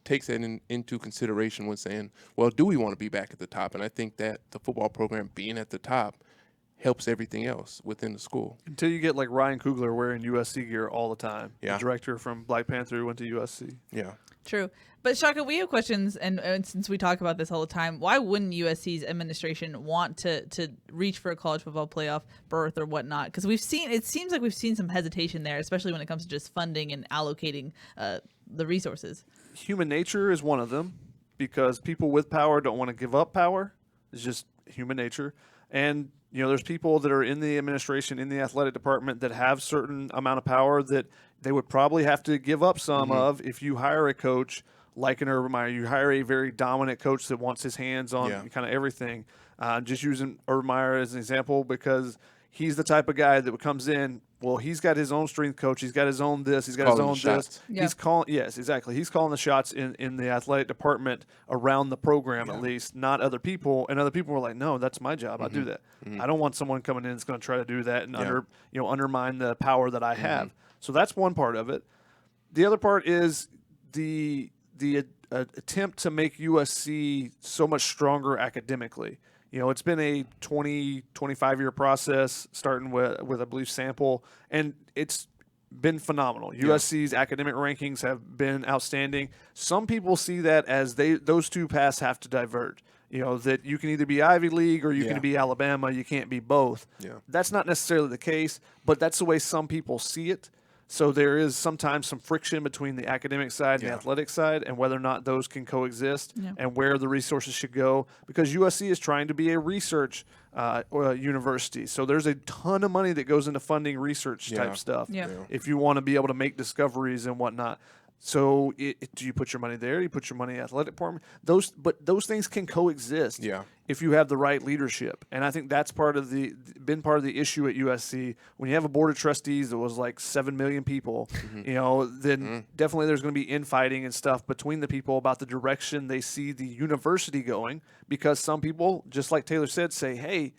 takes that into consideration when saying, well, do we want to be back at the top? And I think that the football program being at the top helps everything else within the school. Until you get like Ryan Coogler wearing USC gear all the time. Yeah. The director from Black Panther who went to USC. Yeah. True. But Shaka, we have questions, and since we talk about this all the time, why wouldn't USC's administration want to reach for a college football playoff berth or whatnot? Because it seems like we've seen some hesitation there, especially when it comes to just funding and allocating the resources. Human nature is one of them, because people with power don't want to give up power. It's just human nature. And there's people that are in the administration, in the athletic department, that have certain amount of power that they would probably have to give up some of if you hire a coach like an Urban Meyer. You hire a very dominant coach that wants his hands on kind of everything. Just using Urban Meyer as an example, because he's the type of guy that comes in, well, he's got his own strength coach. He's got his own this. He's got his own this. Yeah. He's calling, yes, exactly. He's calling the shots in the athletic department around the program, at least, not other people. And other people were like, no, that's my job. I do that. I don't want someone coming in that's going to try to do that and undermine the power that I have. So that's one part of it. The other part is the attempt to make USC so much stronger academically. It's been a 25-year process, starting with I believe, Sample, and it's been phenomenal. USC's academic rankings have been outstanding. Some people see that as those two paths have to diverge. That you can either be Ivy League or you can be Alabama. You can't be both. Yeah. That's not necessarily the case, but that's the way some people see it. So there is sometimes some friction between the academic side and the athletic side, and whether or not those can coexist and where the resources should go. Because USC is trying to be a research university. So there's a ton of money that goes into funding research type stuff if you want to be able to make discoveries and whatnot. So do you put your money there? You put your money in the athletic department? But those things can coexist if you have the right leadership. And I think that's been part of the issue at USC. When you have a board of trustees that was like 7 million people, then definitely there's going to be infighting and stuff between the people about the direction they see the university going. Because some people, just like Taylor said, say, hey,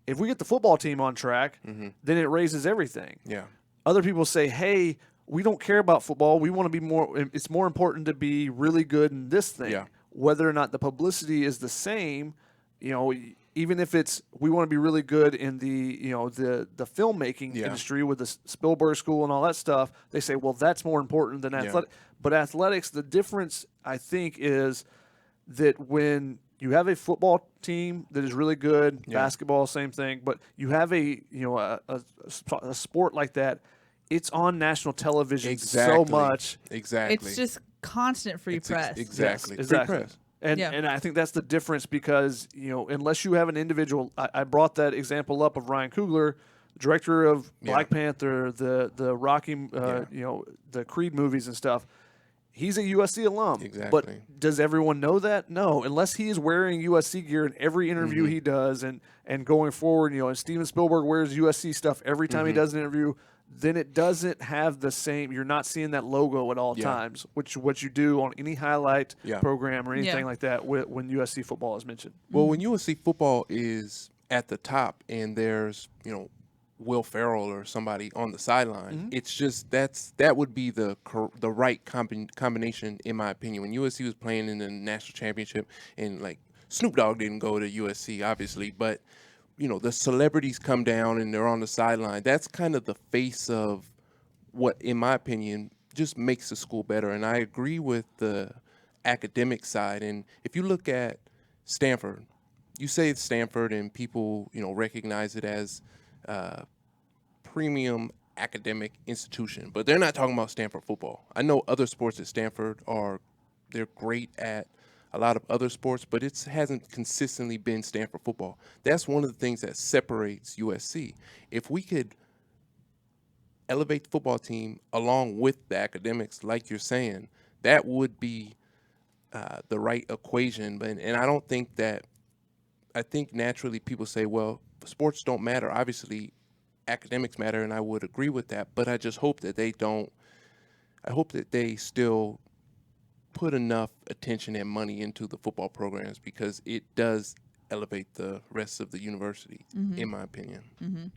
if we get the football team on track, then it raises everything. Yeah. Other people say, hey, we don't care about football. We want to be more. It's more important to be really good in this thing. Yeah. Whether or not the publicity is the same, even if we want to be really good in the the filmmaking industry with the Spielberg School and all that stuff. They say, well, that's more important than athletics. But athletics, the difference I think is that when you have a football team that is really good, basketball, same thing. But you have a sport like that. It's on national television so much. It's just constant free press. Exactly. Yes, exactly. Free press. And I think that's the difference because, unless you have an individual, I brought that example up of Ryan Coogler, director of Black Panther, the Rocky, the Creed movies and stuff. He's a USC alum. Exactly. But does everyone know that? No, unless he is wearing USC gear in every interview he does and going forward, and Steven Spielberg wears USC stuff every time he does an interview, then it doesn't have the same. You're not seeing that logo at all times, which what you do on any highlight program or anything like that when USC football is mentioned. Well, when USC football is at the top and there's Will Ferrell or somebody on the sideline, it's just that would be the right combination in my opinion. When USC was playing in the national championship and like Snoop Dogg didn't go to USC obviously, but the celebrities come down and they're on the sideline. That's kind of the face of what, in my opinion, just makes the school better. And I agree with the academic side. And if you look at Stanford, you say it's Stanford and people, recognize it as a premium academic institution. But they're not talking about Stanford football. I know other sports at Stanford they're great at a lot of other sports, but it hasn't consistently been Stanford football. That's one of the things that separates USC. If we could elevate the football team along with the academics, like you're saying, that would be the right equation. And I don't think that – I think naturally people say, well, sports don't matter. Obviously, academics matter, and I would agree with that. But I just hope that they don't – I hope that they still – put enough attention and money into the football programs because it does elevate the rest of the university, in my opinion.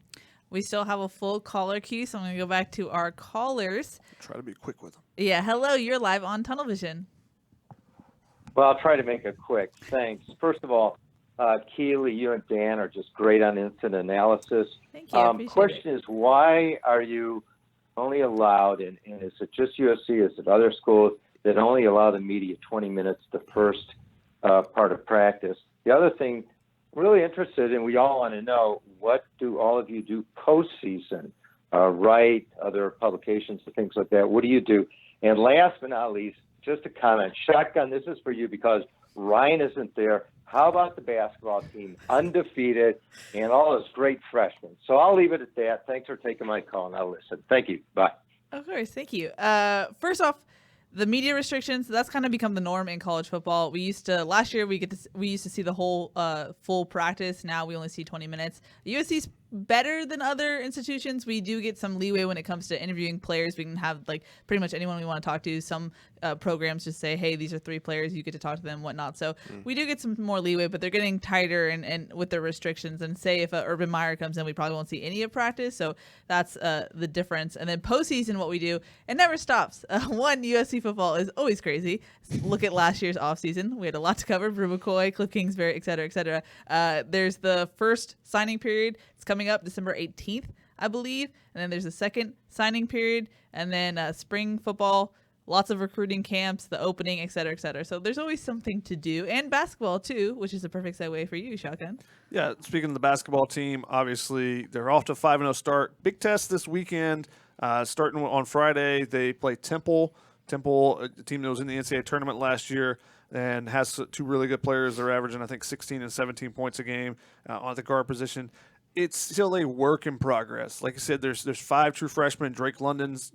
We still have a full caller queue, so I'm going to go back to our callers. Try to be quick with them. Yeah, hello, you're live on Tunnel Vision. Well, I'll try to make it quick. Thanks. First of all, Keely, you and Dan are just great on instant analysis. Thank you. Question is, why are you only allowed, and is it just USC, is it other schools, that only allow the media 20 minutes the first part of practice? The other thing, I'm really interested, and we all want to know, what do all of you do postseason? Write, other publications, and things like that. What do you do? And last but not least, just a comment. Shotgun, this is for you because Ryan isn't there. How about the basketball team, undefeated, and all those great freshmen? So I'll leave it at that. Thanks for taking my call, and I'll listen. Thank you. Bye. Of course. Thank you. First off, the media restrictions, that's kind of become the norm in college football. Last year we used to see the whole full practice. Now we only see 20 minutes. USC's better than other institutions. We do get some leeway when it comes to interviewing players. We can have like pretty much anyone we want to talk to. Some programs just say, hey, these are 3 players, you get to talk to them, whatnot. So we do get some more leeway, but they're getting tighter and with their restrictions. And say if Urban Meyer comes in, we probably won't see any of practice. So that's the difference. And then postseason, what we do, it never stops. USC football is always crazy. Look at last year's offseason. We had a lot to cover. Brew McCoy, Cliff Kingsbury, et cetera, et cetera. There's the first signing period. It's coming up December 18th, I believe. And then there's a second signing period. And then spring football, lots of recruiting camps, the opening, et cetera, et cetera. So there's always something to do. And basketball, too, which is a perfect segue for you, Shotgun. Yeah, speaking of the basketball team, obviously they're off to a 5-0 start. Big test this weekend Starting on Friday, they play Temple. Temple, a team that was in the NCAA tournament last year and has two really good players. They're averaging, I think, 16 and 17 points a game on the guard position. It's still a work in progress. Like I said, there's 5 true freshmen. Drake London's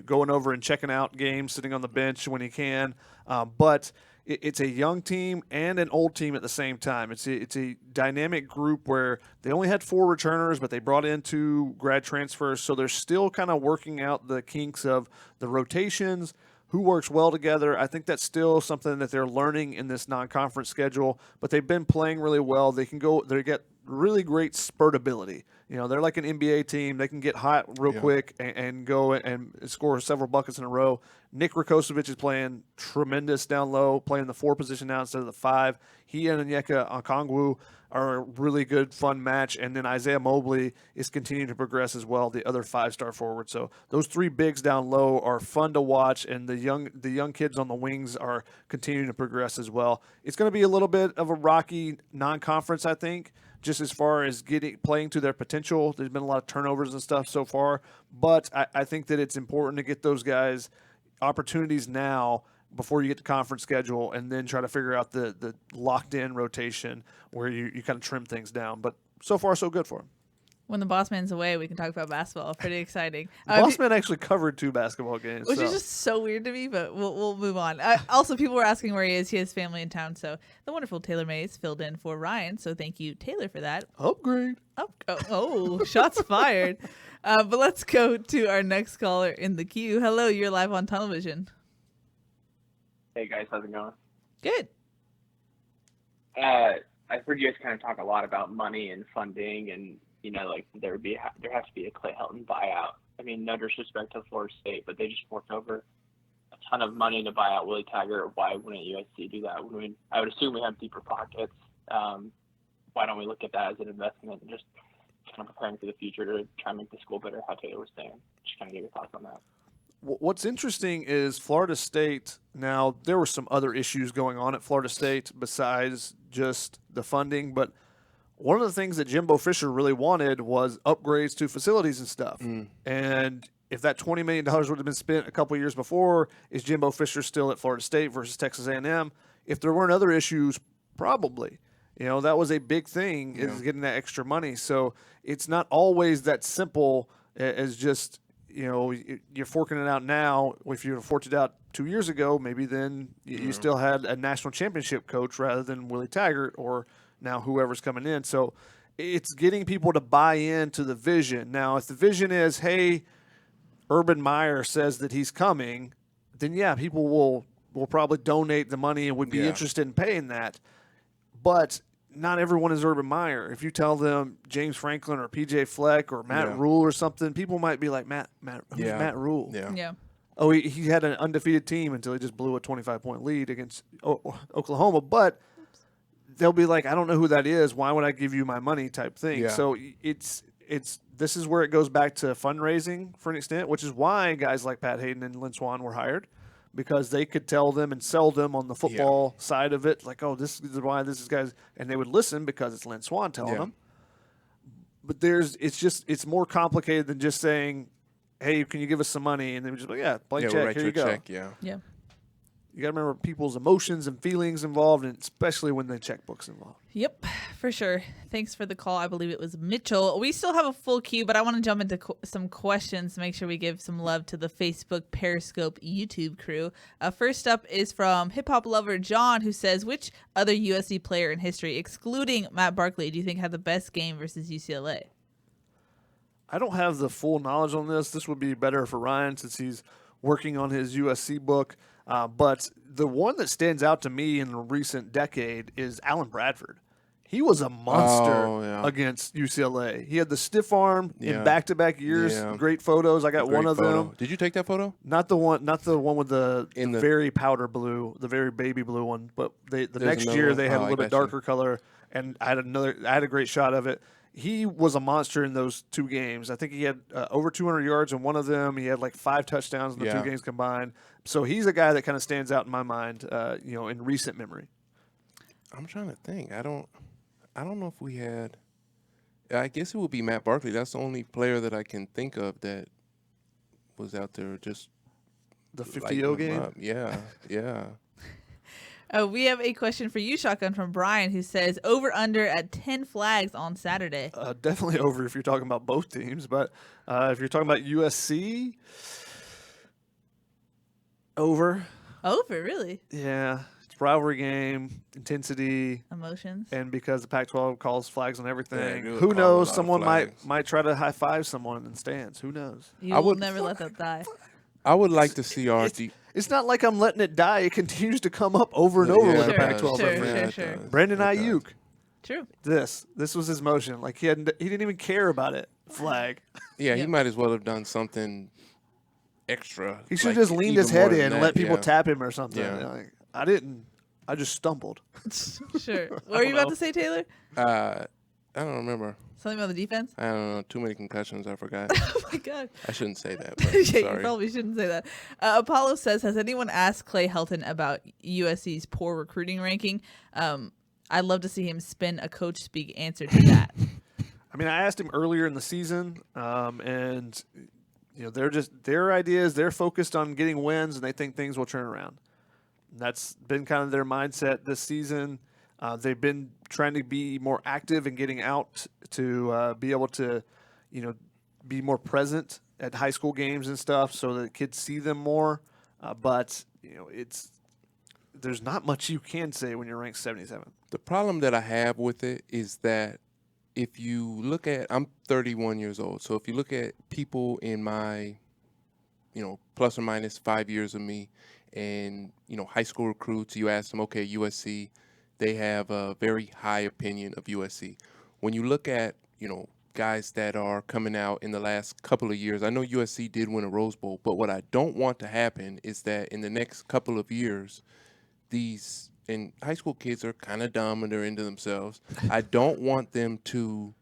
going over and checking out games, sitting on the bench when he can. But it's a young team and an old team at the same time. It's a dynamic group where they only had 4 returners, but they brought in 2 grad transfers. So they're still kind of working out the kinks of the rotations, who works well together. I think that's still something that they're learning in this non-conference schedule, but they've been playing really well. They get really great spurt ability. They're like an NBA team. They can get hot real quick and go and score several buckets in a row. Nick Rakocevic is playing tremendous down low, playing the 4 position now instead of the 5. He and Onyeka Okongwu are a really good, fun match. And then Isaiah Mobley is continuing to progress as well, the other 5-star forward. So those 3 bigs down low are fun to watch, and the young kids on the wings are continuing to progress as well. It's going to be a little bit of a rocky non-conference, I think, just as far as playing to their potential. There's been a lot of turnovers and stuff so far, but I think that it's important to get those guys opportunities now before you get the conference schedule, and then try to figure out the locked-in rotation where you kind of trim things down. But so far, so good for them. When the boss man's away, we can talk about basketball. Pretty exciting. Boss man actually covered 2 basketball games. Which is just so weird to me, but we'll move on. Also, people were asking where he is. He has family in town, so the wonderful Taylor Mays filled in for Ryan. So thank you, Taylor, for that. Upgrade. Shots fired. But let's go to our next caller in the queue. Hello, you're live on television. Hey guys, how's it going? Good. I've heard you guys kind of talk a lot about money and funding, and there has to be a Clay Helton buyout. I mean, no disrespect to Florida State, but they just forked over a ton of money to buy out Willie Taggart. Why wouldn't USC do that? I would assume we have deeper pockets. Why don't we look at that as an investment and just kind of preparing for the future to try and make the school better? How Taylor was saying. Just kind of get your thoughts on that. What's interesting is Florida State. Now, there were some other issues going on at Florida State besides just the funding, but one of the things that Jimbo Fisher really wanted was upgrades to facilities and stuff. And if that $20 million would have been spent a couple years before, is Jimbo Fisher still at Florida State versus Texas A&M? If there weren't other issues, probably. That was a big thing, is getting that extra money. So it's not always that simple as just – you're forking it out now. If you forked it out 2 years ago, maybe then you still had a national championship coach rather than Willie Taggart or now whoever's coming in. So it's getting people to buy into the vision. Now, if the vision is, hey, Urban Meyer says that he's coming, then, people will probably donate the money and would be interested in paying that. But not everyone is Urban Meyer. If you tell them James Franklin or PJ Fleck or Matt Rule or something, people might be like, Matt Rule? Yeah. Oh, he had an undefeated team until he just blew a 25-point lead against Oklahoma. But they'll be like, I don't know who that is. Why would I give you my money type thing? Yeah. So this is where it goes back to fundraising for an extent, which is why guys like Pat Hayden and Lynn Swann were hired, because they could tell them and sell them on the football side of it, like, oh, this is why this is guys, and they would listen because it's Lynn Swann telling them. But it's more complicated than just saying, hey, can you give us some money? And they would just be like, blank check, we'll write here you you go. Check, Yeah. You got to remember people's emotions and feelings involved, and especially when the checkbook's involved. Yep, for sure. Thanks for the call. I believe it was Mitchell. We still have a full queue, but I want to jump into some questions to make sure we give some love to the Facebook, Periscope, YouTube crew. First up is from hip-hop lover John, who says, which other USC player in history, excluding Matt Barkley, do you think had the best game versus UCLA? I don't have the full knowledge on this. This would be better for Ryan since he's working on his USC book. But the one that stands out to me in the recent decade is Alan Bradford. He was a monster against UCLA. He had the stiff arm in back-to-back years. Yeah. Great photos. I got one of them. Did you take that photo? Not the one with the very powder blue, the very baby blue one. But the next year they had a little bit darker color, and I had a great shot of it. He was a monster in those 2 games. I think he had over 200 yards in one of them. He had like 5 touchdowns in the 2 games combined. So he's a guy that kind of stands out in my mind, in recent memory. I'm trying to think. I don't know if we had. I guess it would be Matt Barkley. That's the only player that I can think of that was out there just The lighting 50-0 them game? up. Yeah, yeah. We have a question for you, Shotgun, from Brian, who says over under at 10 flags on Saturday. Definitely over if you're talking about both teams. But if you're talking about USC, over. Over, really? Yeah. It's rivalry game, intensity. Emotions. And because the Pac-12 calls flags on everything, Yeah, who call a knows? lot of Someone flags. might try to high-five someone in the stands. Who knows? You I will would- never let that die. I would like to see our It's not like I'm letting it die. It continues to come up over and over with the Sure, Pac-12 sure, referee. sure. Brandon Ayuk. True. This was his motion. Like he didn't even care about it. Flag. Yeah, he Yep. might as well have done something extra. He should like, have just leaned even his head more in than and let that, people yeah. tap him or something. Yeah. Like, I didn't. I just stumbled. Sure. What were you about to say, Taylor? I don't remember. Something about the defense? I don't know. Too many concussions. I forgot. Oh, my God. I shouldn't say that. But Yeah, sorry. you probably shouldn't say that. Apollo says, has anyone asked Clay Helton about USC's poor recruiting ranking? I'd love to see him spin a coach speak answer to that. I mean, I asked him earlier in the season, and they're just their ideas. They're focused on getting wins, and they think things will turn around. And that's been kind of their mindset this season. They've been trying to be more active and getting out to be able to, be more present at high school games and stuff, so that kids see them more. But there's not much you can say when you're ranked 77. The problem that I have with it is that if you look at, I'm 31 years old, so if you look at people in my, plus or minus 5 years of me, and, high school recruits, you ask them, okay, USC, they have a very high opinion of USC. When you look at, guys that are coming out in the last couple of years, I know USC did win a Rose Bowl, but what I don't want to happen is that in the next couple of years, and high school kids are kind of dumb and they're into themselves. I don't want them to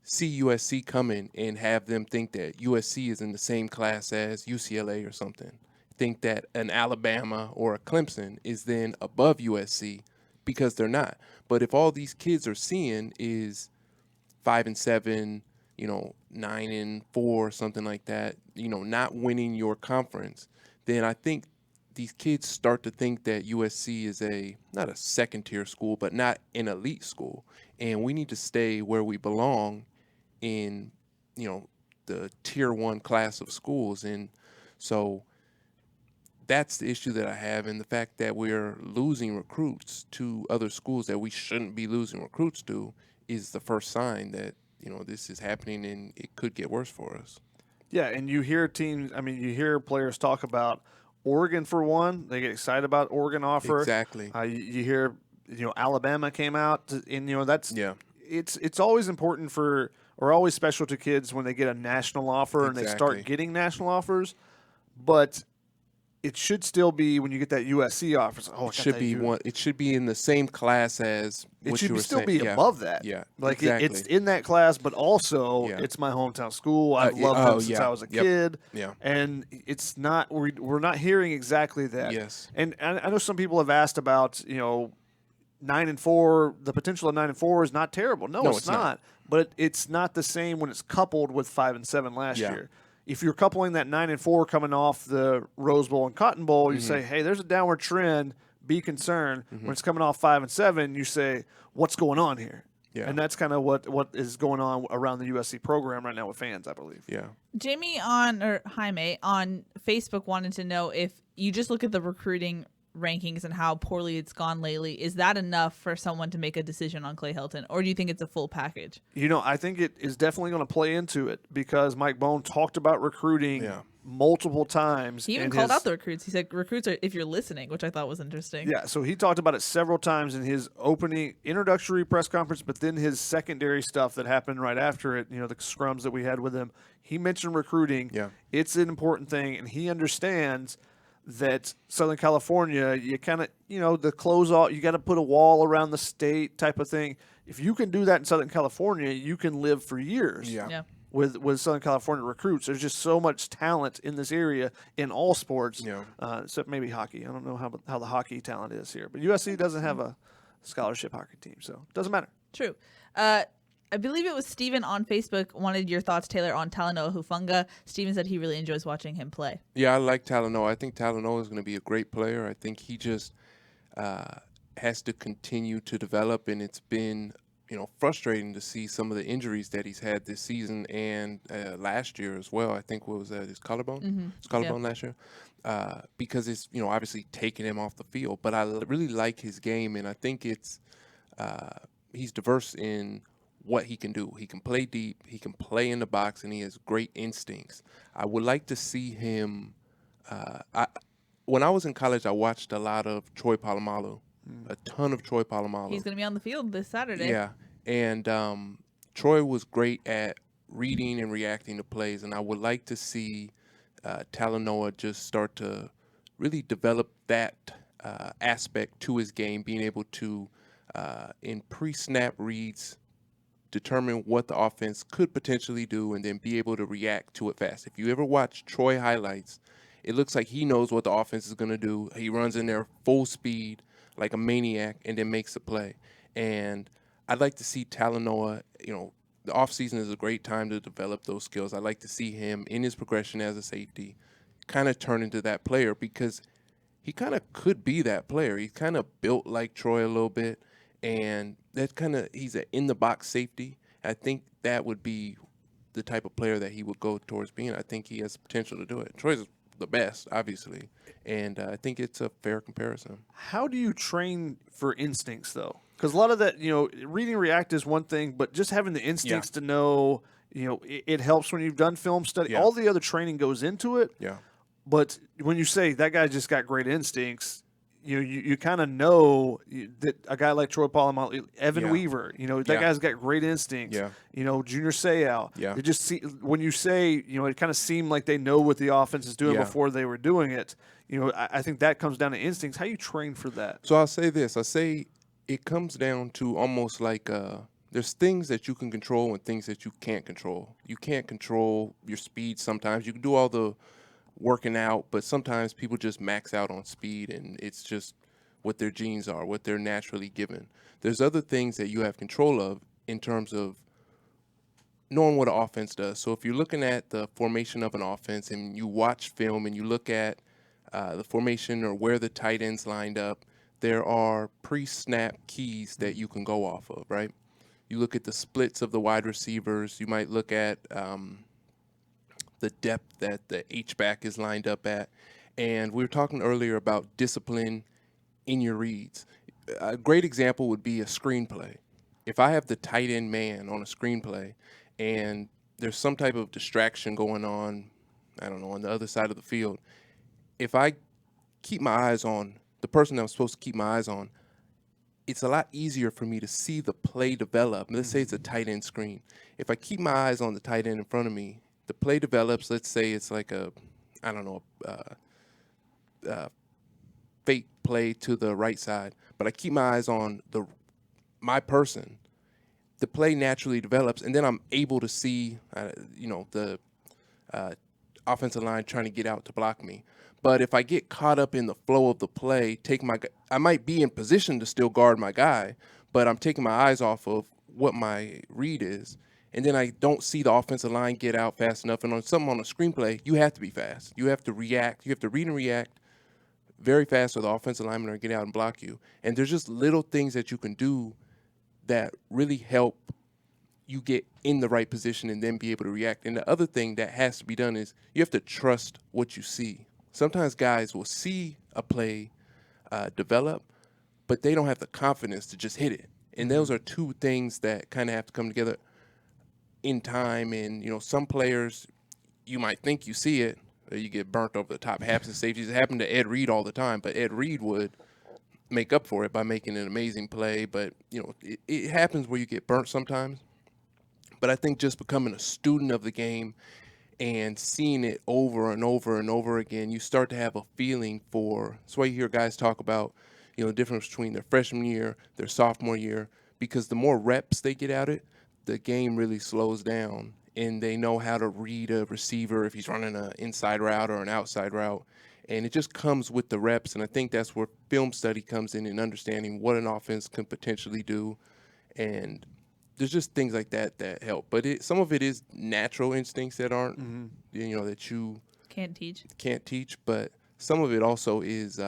see USC coming and have them think that USC is in the same class as UCLA or something. Think that an Alabama or a Clemson is then above USC, because they're not. But if all these kids are seeing is 5-7, 9-4, something like that, not winning your conference, then I think these kids start to think that USC is not a second-tier school, but not an elite school. And we need to stay where we belong in, the tier 1 class of schools. And so that's the issue that I have, and the fact that we're losing recruits to other schools that we shouldn't be losing recruits to is the first sign that, this is happening and it could get worse for us. Yeah, and you hear you hear players talk about Oregon for one. They get excited about Oregon offer. Exactly. You hear, Alabama came out, and that's It's always important or always special to kids when they get a national offer and they start getting national offers, but it should still be when you get that USC offer. It should be one. It should be in the same class as what you were still saying. be above that. Yeah, like exactly. it's in that class, but also it's my hometown school. I've loved them since I was a kid. Yeah, and it's not. We're not hearing exactly that. Yes, and I know some people have asked about 9-4. The potential of 9-4 is not terrible. No, it's not. But it's not the same when it's coupled with 5-7 last year. If you're coupling that 9-4 coming off the Rose Bowl and Cotton Bowl, you say, hey, there's a downward trend. Be concerned. When it's coming off 5-7, you say, what's going on here? Yeah. And that's kind of what is going on around the USC program right now with fans, I believe. Yeah. Jaime on Facebook wanted to know if you just look at the recruiting rankings and how poorly it's gone lately, is that enough for someone to make a decision on Clay Helton, or do you think it's a full package? I think it is definitely going to play into it because Mike Bohn talked about recruiting multiple times. He even called out the recruits. He said recruits are if you're listening, which I thought was interesting. Yeah, so he talked about it several times in his opening introductory press conference, but then his secondary stuff that happened right after it, the scrums that we had with him. He mentioned recruiting. Yeah. It's an important thing, and he understands that Southern California, you kind of, the close off, you got to put a wall around the state type of thing. If you can do that in Southern California, you can live for years with Southern California recruits. There's just so much talent in this area in all sports, except maybe hockey. I don't know how the hockey talent is here. But USC doesn't have a scholarship hockey team, so it doesn't matter. True. I believe it was Steven on Facebook wanted your thoughts, Taylor, on Talanoa Hufanga. Steven said he really enjoys watching him play. Yeah, I like Talanoa. I think Talanoa is going to be a great player. I think he just has to continue to develop, and it's been frustrating to see some of the injuries that he's had this season and last year as well. I think what was that, his collarbone? Mm-hmm. His collarbone last year, because it's obviously taking him off the field. But I really like his game, and I think it's he's diverse in what he can do. He can play deep, he can play in the box, and he has great instincts. I would like to see him. When I was in college, I watched a lot of Troy Polamalu, a ton of Troy Polamalu. He's going to be on the field this Saturday. Yeah, and Troy was great at reading and reacting to plays, and I would like to see Talanoa just start to really develop that aspect to his game, being able to, in pre-snap reads, determine what the offense could potentially do and then be able to react to it fast. If you ever watch Troy highlights, it looks like he knows what the offense is going to do. He runs in there full speed like a maniac and then makes a play. And I'd like to see Talanoa, the offseason is a great time to develop those skills. I'd like to see him in his progression as a safety kind of turn into that player, because he kind of could be that player. He's kind of built like Troy a little bit. And that he's an in-the-box safety. I think that would be the type of player that he would go towards being. I think he has the potential to do it. Troy's the best, obviously, and I think it's a fair comparison. How do you train for instincts, though? Because a lot of that, reading and react is one thing, but just having the instincts to know, it helps when you've done film study. Yeah. All the other training goes into it. Yeah. But when you say that guy just got great instincts, you kind of know that a guy like Troy Polamalu, Evan Weaver, that guy's got great instincts. Yeah. Junior Seau. Yeah. It just when you say, it kind of seemed like they know what the offense is doing before they were doing it. I think that comes down to instincts. How you train for that? So I'll say this. It comes down to almost like there's things that you can control and things that you can't control. You can't control your speed sometimes. You can do all the working out, but sometimes people just max out on speed, and it's just what their genes are, what they're naturally given. There's other things that you have control of in terms of knowing what an offense does. So if you're looking at the formation of an offense and you watch film and you look at the formation or where the tight ends lined up, there are pre-snap keys that you can go off of, right? You look at the splits of the wide receivers. You might look at the depth that the H-back is lined up at. And we were talking earlier about discipline in your reads. A great example would be a screenplay. If I have the tight end man on a screenplay and there's some type of distraction going on, I don't know, on the other side of the field, if I keep my eyes on the person I'm supposed to keep my eyes on, it's a lot easier for me to see the play develop. Let's say it's a tight end screen. If I keep my eyes on the tight end in front of me, the play develops. Let's say it's like fake play to the right side, but I keep my eyes on my person. The play naturally develops, and then I'm able to see, the offensive line trying to get out to block me. But if I get caught up in the flow of the play, I might be in position to still guard my guy, but I'm taking my eyes off of what my read is. And then I don't see the offensive line get out fast enough. And on a screenplay, you have to be fast. You have to react. You have to read and react very fast so the offensive lineman will get out and block you. And there's just little things that you can do that really help you get in the right position and then be able to react. And the other thing that has to be done is you have to trust what you see. Sometimes guys will see a play develop, but they don't have the confidence to just hit it. And those are two things that kind of have to come together in time. And, some players, you might think you see it, or you get burnt over the top. Happens to safeties. It happened to Ed Reed all the time, but Ed Reed would make up for it by making an amazing play. But, it happens where you get burnt sometimes. But I think just becoming a student of the game and seeing it over and over and over again, you start to have a feeling for. That's why you hear guys talk about, the difference between their freshman year, their sophomore year, because the more reps they get at it, the game really slows down, and they know how to read a receiver if he's running an inside route or an outside route. And it just comes with the reps, and I think that's where film study comes in and understanding what an offense can potentially do. And there's just things like that that help. But some of it is natural instincts that aren't, that you can't teach. But some of it also is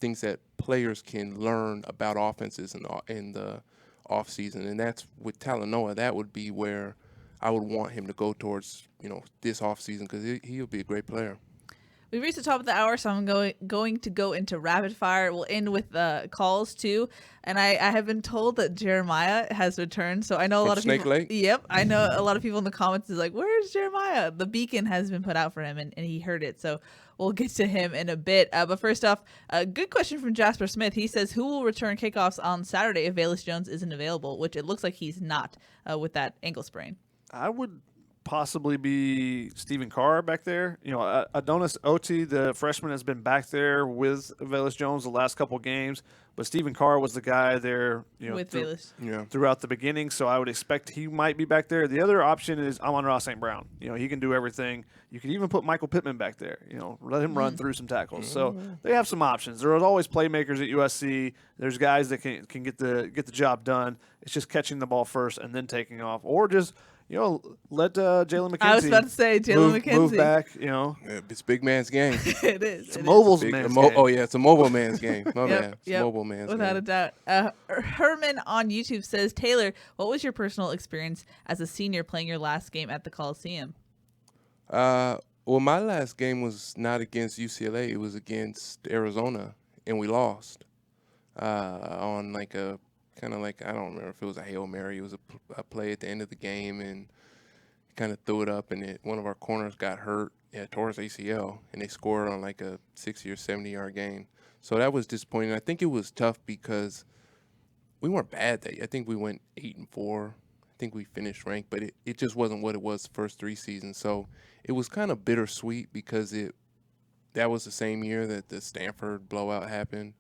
things that players can learn about offenses in the off season, and that's with Talanoa. That would be where I would want him to go towards, this off season, because he'll be a great player. We've reached the top of the hour, so I'm going to go into rapid fire. We'll end with calls too, and I have been told that Jeremiah has returned. So I know a lot of Snake people. Lake? Yep, I know a lot of people in the comments is like, "Where's Jeremiah?" The beacon has been put out for him, and he heard it. So we'll get to him in a bit. But first off, a good question from Jasper Smith. He says, "Who will return kickoffs on Saturday if Velus Jones isn't available?" Which it looks like he's not with that ankle sprain. I would possibly be Stephen Carr back there. Adonis Oti, the freshman, has been back there with Velus Jones the last couple games, but Stephen Carr was the guy there, with Velus throughout the beginning. So I would expect he might be back there. The other option is Amon-Ra St. Brown. He can do everything. You can even put Michael Pittman back there. Let him run through some tackles. So they have some options. There are always playmakers at USC. There's guys that can get the job done. It's just catching the ball first and then taking off, or just let Jalen McKenzie. I was about to say Jalen McKenzie. Move back. It's big man's game. It is. It's a mobile man's game. Oh yeah, it's a mobile man's game. My bad. It's a mobile man's without game. a doubt. Herman on YouTube says, Taylor, what was your personal experience as a senior playing your last game at the Coliseum? Well, my last game was not against UCLA. It was against Arizona, and we lost on like a kind of like, I don't remember if it was a Hail Mary. It was a play at the end of the game, and kind of threw it up, and one of our corners got hurt, tore his ACL, and they scored on like a 60 or 70-yard gain. So that was disappointing. I think it was tough because we weren't bad that year. I think we went 8-4. I think we finished ranked, but it just wasn't what it was the first 3 seasons. So it was kind of bittersweet because that was the same year that the Stanford blowout happened.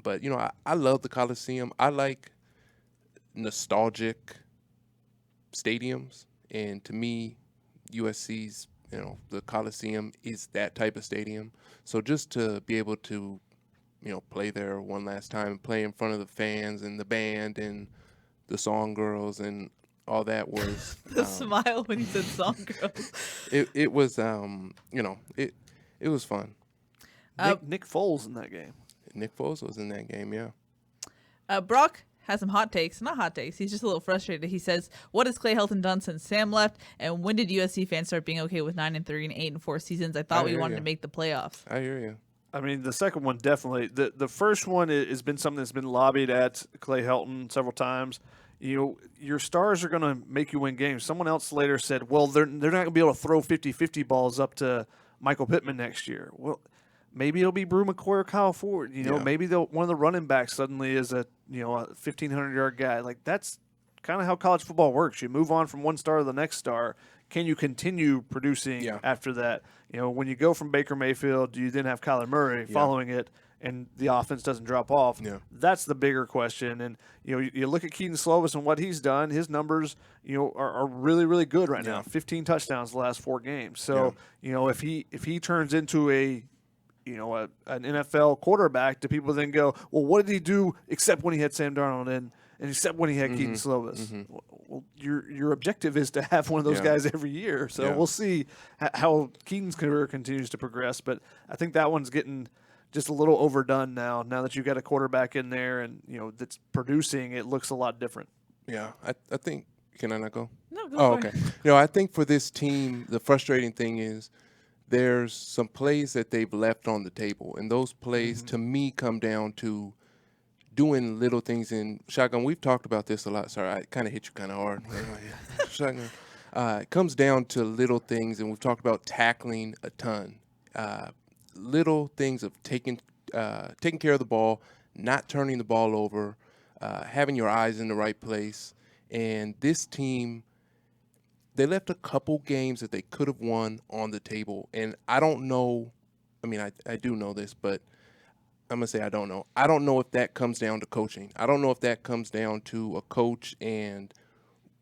But, I love the Coliseum. I like nostalgic stadiums. And to me, USC's, the Coliseum is that type of stadium. So just to be able to, play there one last time, play in front of the fans and the band and the song girls and all that was the smile when you said song girls. It was it was fun. Nick Foles in that game. Nick Foles was in that game, yeah. Brock has some hot takes. Not hot takes. He's just a little frustrated. He says, what has Clay Helton done since Sam left? And when did USC fans start being okay with 9-3 and 8-4 seasons? I thought we wanted to make the playoffs. I hear you. I mean, the second one definitely. The first one has been something that's been lobbied at Clay Helton several times. Your stars are going to make you win games. Someone else later said, well, they're not going to be able to throw 50-50 balls up to Michael Pittman next year. Well, maybe it'll be Brew McCoy or Kyle Ford. Maybe one of the running backs suddenly is a 1,500-yard guy. Like, that's kind of how college football works. You move on from one star to the next star. Can you continue producing after that? When you go from Baker Mayfield, do you then have Kyler Murray following it, and the offense doesn't drop off? Yeah. That's the bigger question. And you look at Keaton Slovis and what he's done. His numbers, are really, really good right now. 15 touchdowns the last 4 games. So if he turns into an NFL quarterback, do people then go, well, what did he do except when he had Sam Darnold and except when he had Keaton Slovis? Mm-hmm. Well, your objective is to have one of those guys every year. So we'll see how Keaton's career continues to progress. But I think that one's getting just a little overdone now. Now that you've got a quarterback in there and that's producing, it looks a lot different. Yeah, I think. Can I not go? No, go Oh, for okay. it. I think for this team, the frustrating thing is there's some plays that they've left on the table, and those plays to me come down to doing little things in shotgun. We've talked about this a lot. Sorry, I kind of hit you kind of hard. Shotgun. It comes down to little things, and we've talked about tackling a ton. Little things of taking care of the ball, not turning the ball over, having your eyes in the right place. And this team, they left a couple games that they could have won on the table. And I don't know. I mean, I do know this, but I'm going to say I don't know. I don't know if that comes down to coaching. I don't know if that comes down to a coach and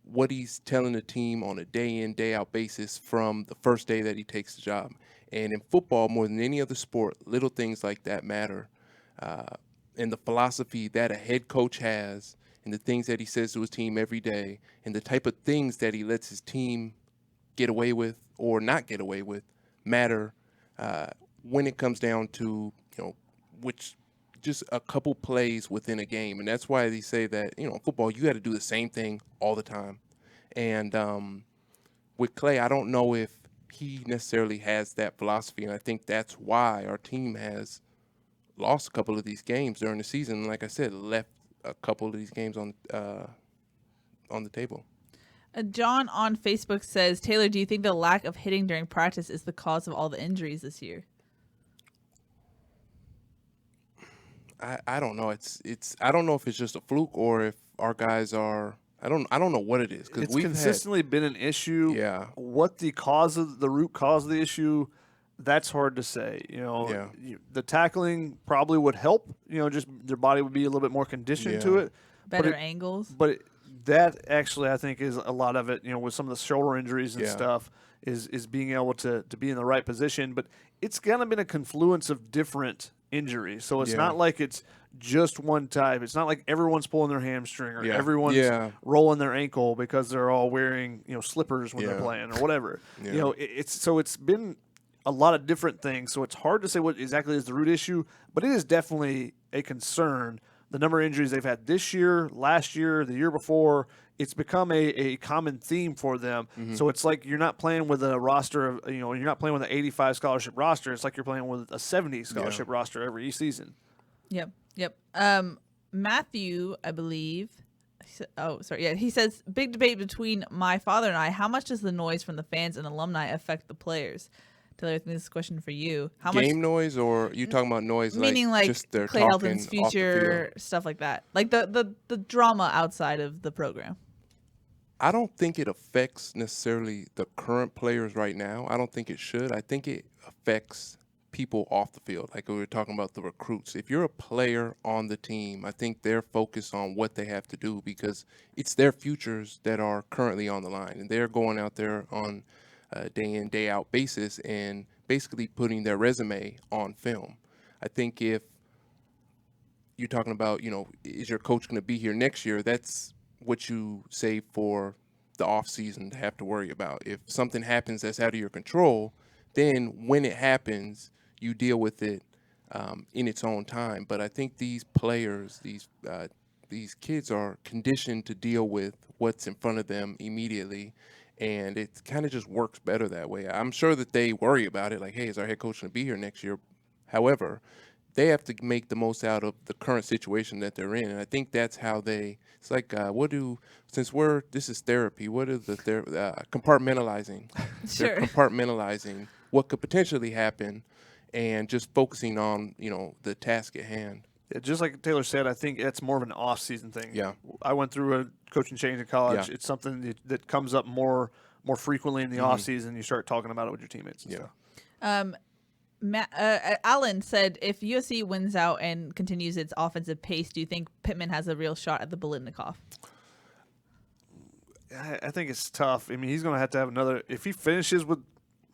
what he's telling the team on a day-in, day-out basis from the first day that he takes the job. And in football, more than any other sport, little things like that matter. And the philosophy that a head coach has and the things that he says to his team every day and the type of things that he lets his team get away with or not get away with matter when it comes down to, which just a couple plays within a game. And that's why they say that, football, you got to do the same thing all the time. And with Clay, I don't know if he necessarily has that philosophy. And I think that's why our team has lost a couple of these games during the season. Like I said, left a couple of these games on the table. John on Facebook says, Taylor, do you think the lack of hitting during practice is the cause of all the injuries this year? I don't know. I don't know if it's just a fluke or if our guys are. I don't know what it is, because it's consistently been an issue. Yeah. What the root cause of the issue, that's hard to say. The tackling probably would help. Just their body would be a little bit more conditioned to it. Better angles. But that actually, I think, is a lot of it. With some of the shoulder injuries and stuff, is being able to be in the right position. But it's kind of been a confluence of different injuries. So it's not like it's just one type. It's not like everyone's pulling their hamstring or everyone's rolling their ankle because they're all wearing slippers when they're playing or whatever. It's been a lot of different things. So it's hard to say what exactly is the root issue, but it is definitely a concern. The number of injuries they've had this year, last year, the year before, it's become a common theme for them. Mm-hmm. So it's like you're not playing with a roster of, you're not playing with an 85 scholarship roster. It's like you're playing with a 70 scholarship roster every season. Yep. Matthew, I believe. He says, big debate between my father and I. How much does the noise from the fans and alumni affect the players? Taylor, I think this is a question for you. How Game noise, or you talking about noise meaning like just their Clay Helton's future, stuff like that? Like the drama outside of the program? I don't think it affects necessarily the current players right now. I don't think it should. I think it affects people off the field, like we were talking about the recruits. If you're a player on the team, I think they're focused on what they have to do because it's their futures that are currently on the line, and they're going out there on day in, day out basis and basically putting their resume on film. I think if you're talking about, is your coach going to be here next year? That's what you save for the off season to have to worry about. If something happens that's out of your control, then when it happens, you deal with it in its own time. But I think these players, these kids are conditioned to deal with what's in front of them immediately. And it kind of just works better that way. I'm sure that they worry about it, like, hey, is our head coach going to be here next year? However, they have to make the most out of the current situation that they're in. And I think that's how it's like, this is therapy, what is the compartmentalizing? Sure. They're compartmentalizing what could potentially happen and just focusing on, the task at hand. Yeah, just like Taylor said, I think it's more of an off-season thing. Yeah. I went through a coaching change in college. Yeah. It's something that comes up more frequently in the off-season. You start talking about it with your teammates and stuff. Alan said, if USC wins out and continues its offensive pace, do you think Pittman has a real shot at the Biletnikoff? I think it's tough. I mean, he's going to have another – if he finishes with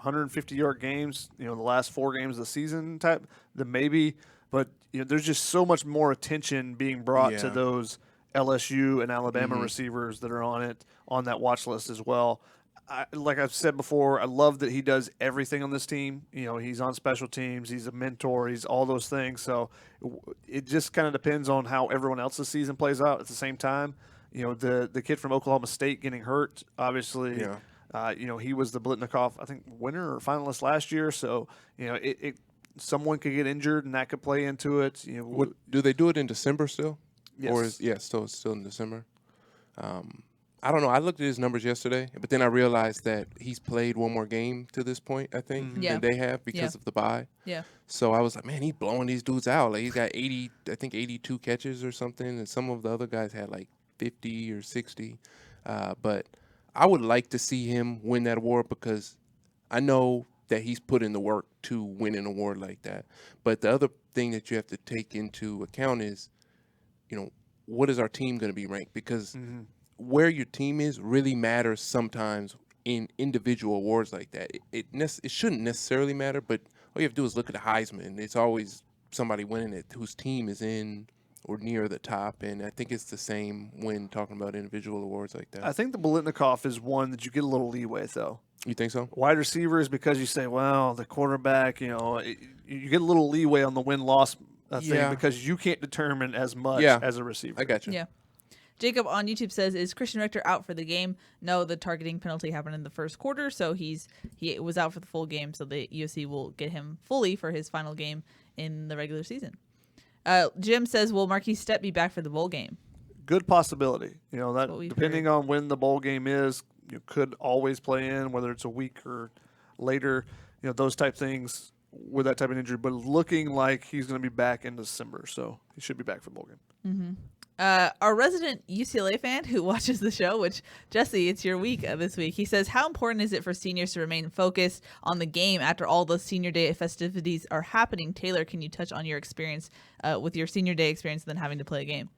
150-yard games, the last 4 games of the season type, then maybe – but there's just so much more attention being brought to those LSU and Alabama receivers that are on that watch list as well. Like I've said before, I love that he does everything on this team. He's on special teams, he's a mentor, he's all those things. So it just kind of depends on how everyone else's season plays out at the same time. The kid from Oklahoma State getting hurt, obviously. He was the Biletnikoff, I think, winner or finalist last year. So someone could get injured, and that could play into it. Do they do it in December still? Yes. Or it's still in December. I don't know. I looked at his numbers yesterday, but then I realized that he's played one more game to this point, I think, than they have because of the bye. Yeah. So I was like, man, he's blowing these dudes out. Like, he's got 82 catches or something, and some of the other guys had like 50 or 60. But I would like to see him win that award because I know that he's put in the work to win an award like that. But the other thing that you have to take into account is, what is our team going to be ranked? Because where your team is really matters sometimes in individual awards like that. It shouldn't necessarily matter, but all you have to do is look at the Heisman. It's always somebody winning it whose team is in, or near the top, and I think it's the same when talking about individual awards like that. I think the Biletnikoff is one that you get a little leeway, though. You think so? Wide receiver is because you say, well, the quarterback, you get a little leeway on the win-loss thing because you can't determine as much as a receiver. I got you. Yeah. Jacob on YouTube says, is Kristian Richter out for the game? No, the targeting penalty happened in the first quarter, so he was out for the full game, so the USC will get him fully for his final game in the regular season. Jim says, will Marquise Stepp be back for the bowl game? Good possibility. That depending on when the bowl game is, you could always play in, whether it's a week or later, those type things with that type of injury. But looking like he's going to be back in December, so he should be back for the bowl game. Mm-hmm. Our resident UCLA fan who watches the show, which, Jesse, it's your week this week, he says, how important is it for seniors to remain focused on the game after all the senior day festivities are happening? Taylor, can you touch on your experience with your senior day experience and then having to play a game?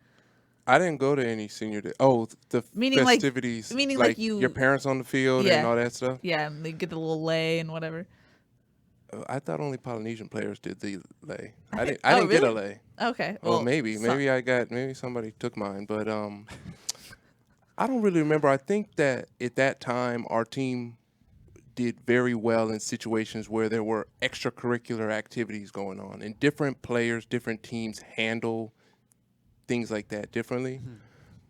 I didn't go to any senior day. Oh, the festivities. Meaning like your parents on the field and all that stuff? Yeah, and they get the little lay and whatever. I thought only Polynesian players did the lay. I didn't really? get a lay. Okay. Well, maybe somebody took mine, but I don't really remember. I think that at that time our team did very well in situations where there were extracurricular activities going on, and different players, different teams handle things like that differently. Mm-hmm.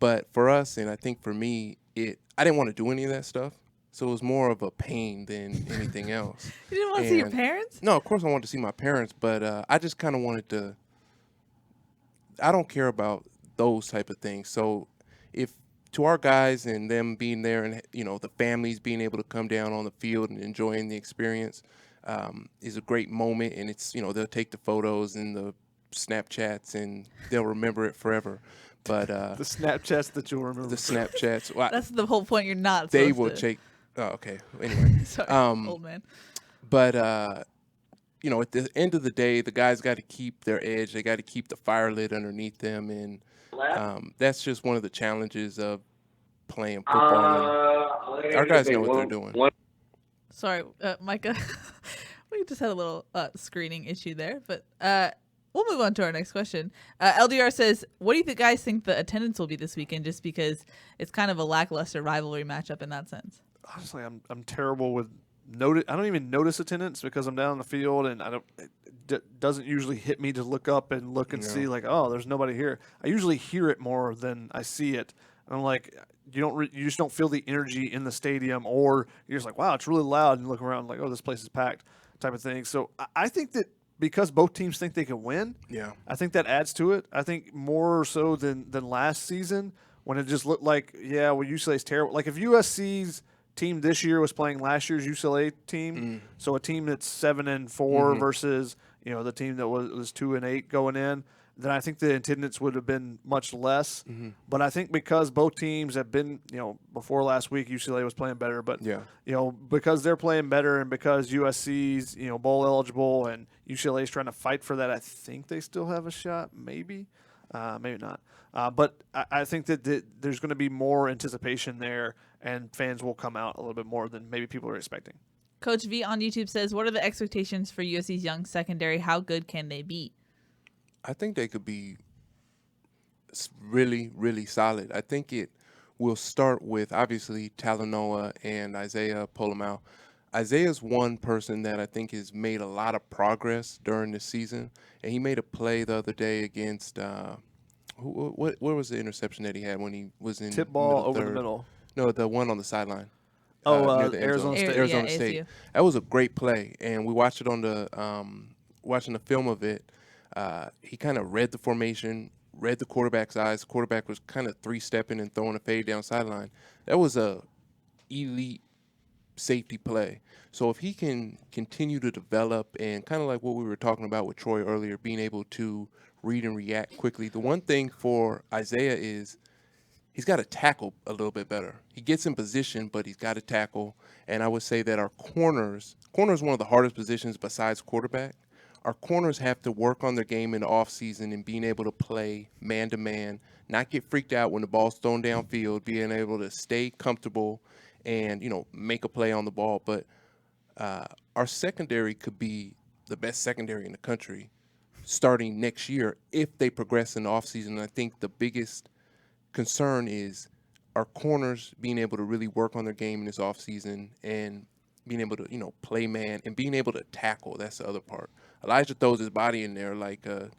But for us, and I think for me, I didn't want to do any of that stuff. So it was more of a pain than anything else. You didn't want to see your parents? No, of course I wanted to see my parents, but I just kind of wanted to – I don't care about those type of things. So if to our guys and them being there and, the families being able to come down on the field and enjoying the experience is a great moment. And it's, they'll take the photos and the Snapchats and they'll remember it forever. But the Snapchats that you'll remember. The Snapchats. Well, that's the whole point. You're not They will take – oh, okay. Anyway. Sorry, old man. But, at the end of the day, the guys got to keep their edge. They got to keep the fire lit underneath them. And that's just one of the challenges of playing football. Our guys know what they're doing. Sorry, Micah. We just had a little screening issue there. But we'll move on to our next question. LDR says, what do you guys think the attendance will be this weekend, just because it's kind of a lackluster rivalry matchup in that sense? Honestly, I'm terrible with I don't even notice attendance because I'm down on the field, and it doesn't usually hit me to look up and look and see like, oh, there's nobody here. I usually hear it more than I see it. I'm like, you just don't feel the energy in the stadium, or you're just like, wow, it's really loud, and you look around like, oh, this place is packed, type of thing. So I think that because both teams think they can win, I think that adds to it. I think more so than last season when it just looked like, UCLA's terrible. Like if USC's team this year was playing last year's UCLA team, so a team that's 7-4 versus the team that was 2-8 going in, then I think the attendance would have been much less. But I think because both teams have been, before last week UCLA was playing better, but because they're playing better and because USC's bowl eligible and UCLA's trying to fight for that, I think they still have a shot. Maybe not. But I think that there's going to be more anticipation there, and fans will come out a little bit more than maybe people are expecting. Coach V on YouTube says, what are the expectations for USC's young secondary? How good can they be? I think they could be really, really solid. I think it will start with, obviously, Talanoa and Isaiah Polamau. Isaiah's one person that I think has made a lot of progress during the season, and he made a play the other day against what was the interception that he had when he was in tip ball over the middle? No, the one on the sideline. Arizona State. Arizona State. That was a great play, and we watched it on the watching the film of it. He kind of read the formation, read the quarterback's eyes. The quarterback was kind of three-stepping and throwing a fade down sideline. That was a elite safety play. So if he can continue to develop and kind of like what we were talking about with Troy earlier, being able to read and react quickly. The one thing for Isaiah is he's got to tackle a little bit better. He gets in position, but he's got to tackle. And I would say that our corners is one of the hardest positions besides quarterback. Our corners have to work on their game in the offseason and being able to play man-to-man, not get freaked out when the ball's thrown downfield, being able to stay comfortable and, make a play on the ball. But our secondary could be the best secondary in the country. starting next year if they progress in the offseason. I think the biggest concern is our corners being able to really work on their game in this offseason and being able to, play man and being able to tackle. That's the other part. Elijah throws his body in there like a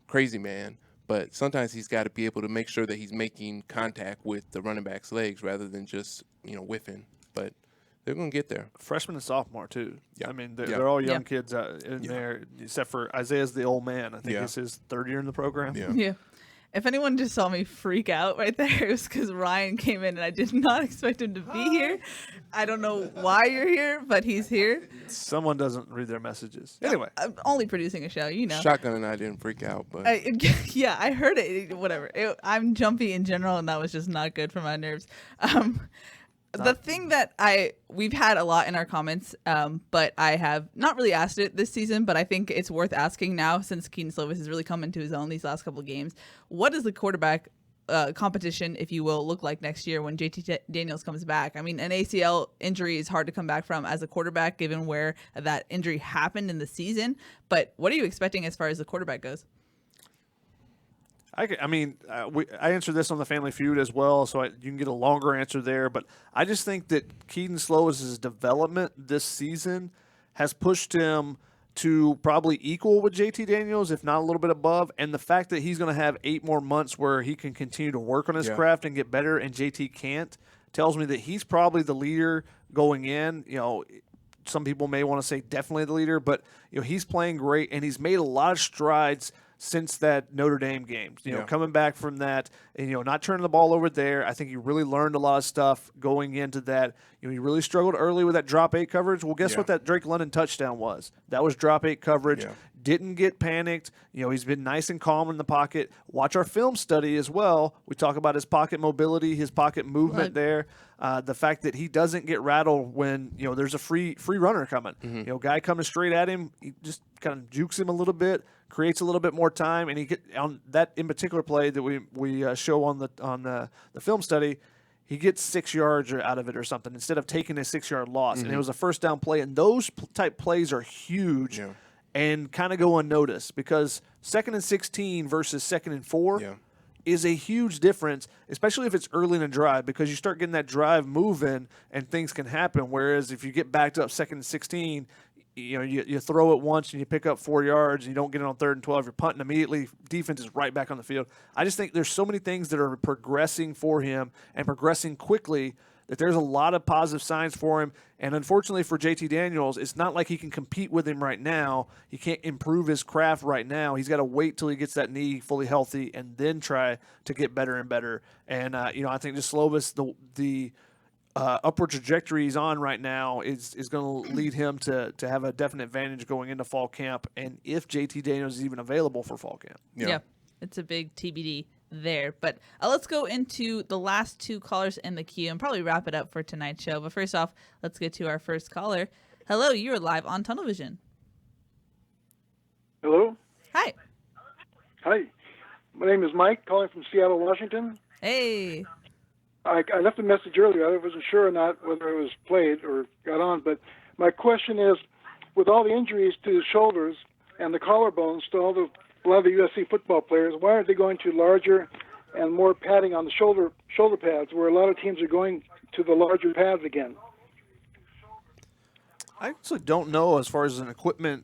crazy man, but sometimes he's got to be able to make sure that he's making contact with the running back's legs rather than just, whiffing. But they're going to get there. Freshman and sophomore, too. Yeah. I mean, they're all young kids in there, except for Isaiah's the old man. I think it's his third year in the program. Yeah. If anyone just saw me freak out right there, it was because Ryan came in and I did not expect him to be here. I don't know why you're here, but he's here. Someone doesn't read their messages. Anyway. I'm only producing a show, Shotgun and I didn't freak out, but I heard it. Whatever. I'm jumpy in general, and that was just not good for my nerves. The thing that we've had a lot in our comments, but I have not really asked it this season, but I think it's worth asking now since Kedon Slovis has really come into his own these last couple of games. What does the quarterback competition, if you will, look like next year when JT Daniels comes back? I mean, an ACL injury is hard to come back from as a quarterback given where that injury happened in the season. But what are you expecting as far as the quarterback goes? I answered this on the Family Feud as well, so you can get a longer answer there. But I just think that Kedon Slovis' development this season has pushed him to probably equal with JT Daniels, if not a little bit above. And the fact that he's going to have 8 more months where he can continue to work on his craft and get better, and JT can't, tells me that he's probably the leader going in. Some people may want to say definitely the leader, but he's playing great, and he's made a lot of strides since that Notre Dame game, coming back from that and, not turning the ball over there. I think he really learned a lot of stuff going into that. He really struggled early with that drop 8 coverage. Well, guess what that Drake London touchdown was? That was drop 8 coverage. Yeah. Didn't get panicked. He's been nice and calm in the pocket. Watch our film study as well. We talk about his pocket mobility, his pocket movement there. The fact that he doesn't get rattled when, there's a free runner coming. Mm-hmm. Guy coming straight at him, he just kind of jukes him a little bit, creates a little bit more time, and he get on that in particular play that we show on the film study. He gets 6 yards out of it or something instead of taking a 6-yard loss, and it was a first down play. And those type plays are huge and kind of go unnoticed because 2nd and 16 versus 2nd and 4 is a huge difference, especially if it's early in a drive, because you start getting that drive moving and things can happen. Whereas if you get backed up 2nd and 16. You throw it once and you pick up 4 yards and you don't get it on 3rd and 12. You're punting immediately. Defense is right back on the field. I just think there's so many things that are progressing for him and progressing quickly that there's a lot of positive signs for him. And unfortunately for JT Daniels, it's not like he can compete with him right now. He can't improve his craft right now. He's got to wait till he gets that knee fully healthy and then try to get better and better. And, I think just Slovis, the upward trajectory he's on right now is going to lead him to have a definite advantage going into fall camp, and if JT Daniels is even available for fall camp. Yeah, it's a big TBD there. But let's go into the last 2 callers in the queue and probably wrap it up for tonight's show. But first off, let's get to our first caller. Hello, you're live on Tunnel Vision. Hello. Hi. Hi. My name is Mike, calling from Seattle, Washington. Hey. I left a message earlier. I wasn't sure or not whether it was played or got on, but my question is, with all the injuries to the shoulders and the collarbones to a lot of the USC football players, why aren't they going to larger and more padding on the shoulder pads, where a lot of teams are going to the larger pads again? I actually don't know as far as an equipment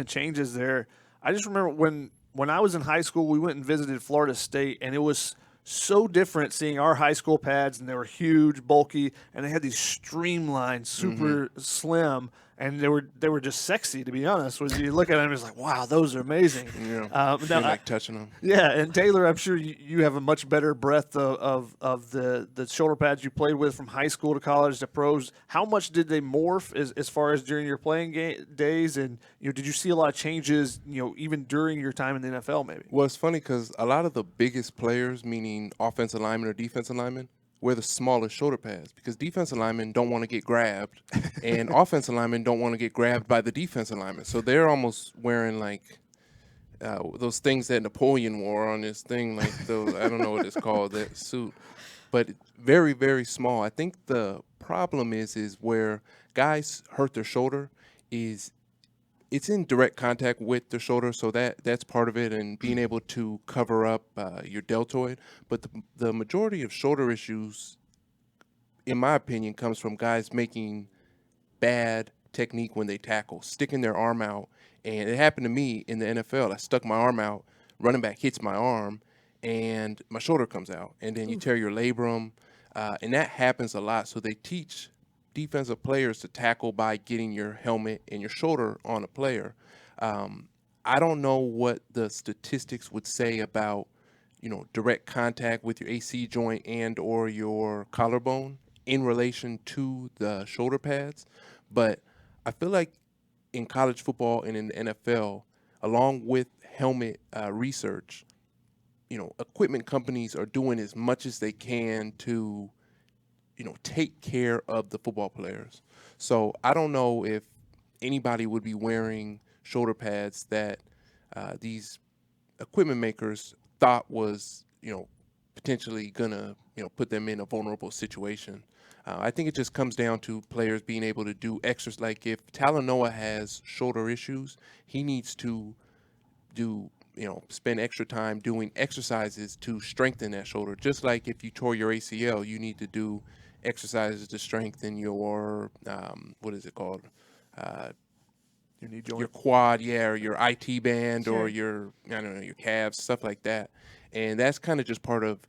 changes there. I just remember when I was in high school, we went and visited Florida State, and it was so different seeing our high school pads, and they were huge, bulky, and they had these streamlined, super slim, and they were just sexy, to be honest. When you look at them, it's like, wow, those are amazing. Yeah, you like touching them. Yeah, and Taylor, I'm sure you have a much better breadth of the shoulder pads you played with from high school to college to pros. How much did they morph as far as during your playing days, and did you see a lot of changes, even during your time in the NFL maybe? Well, it's funny because a lot of the biggest players, meaning offensive linemen or defensive linemen, wear the smallest shoulder pads because defensive linemen don't want to get grabbed and offensive linemen don't want to get grabbed by the defensive linemen. So they're almost wearing like those things that Napoleon wore on this thing, like those, I don't know what it's called, that suit. But very, very small. I think the problem is where guys hurt their shoulder is it's in direct contact with the shoulder, so that's part of it, and being able to cover up your deltoid. But the majority of shoulder issues, in my opinion, comes from guys making bad technique when they tackle, sticking their arm out. And it happened to me in the NFL. I stuck my arm out, running back hits my arm, and my shoulder comes out. And then you tear your labrum, and that happens a lot. So they teach defensive players to tackle by getting your helmet and your shoulder on a player. I don't know what the statistics would say about, direct contact with your AC joint and or your collarbone in relation to the shoulder pads. But I feel like in college football and in the NFL, along with helmet research, equipment companies are doing as much as they can to, take care of the football players. So I don't know if anybody would be wearing shoulder pads that these equipment makers thought was, potentially gonna, put them in a vulnerable situation. I think it just comes down to players being able to do extras. Like if Talanoa has shoulder issues, he needs to spend extra time doing exercises to strengthen that shoulder. Just like if you tore your ACL, you need to do exercises to strengthen your, what is it called? Your knee joint. Your quad, or your IT band, Sure. or your calves, stuff like that. And that's kind of just part of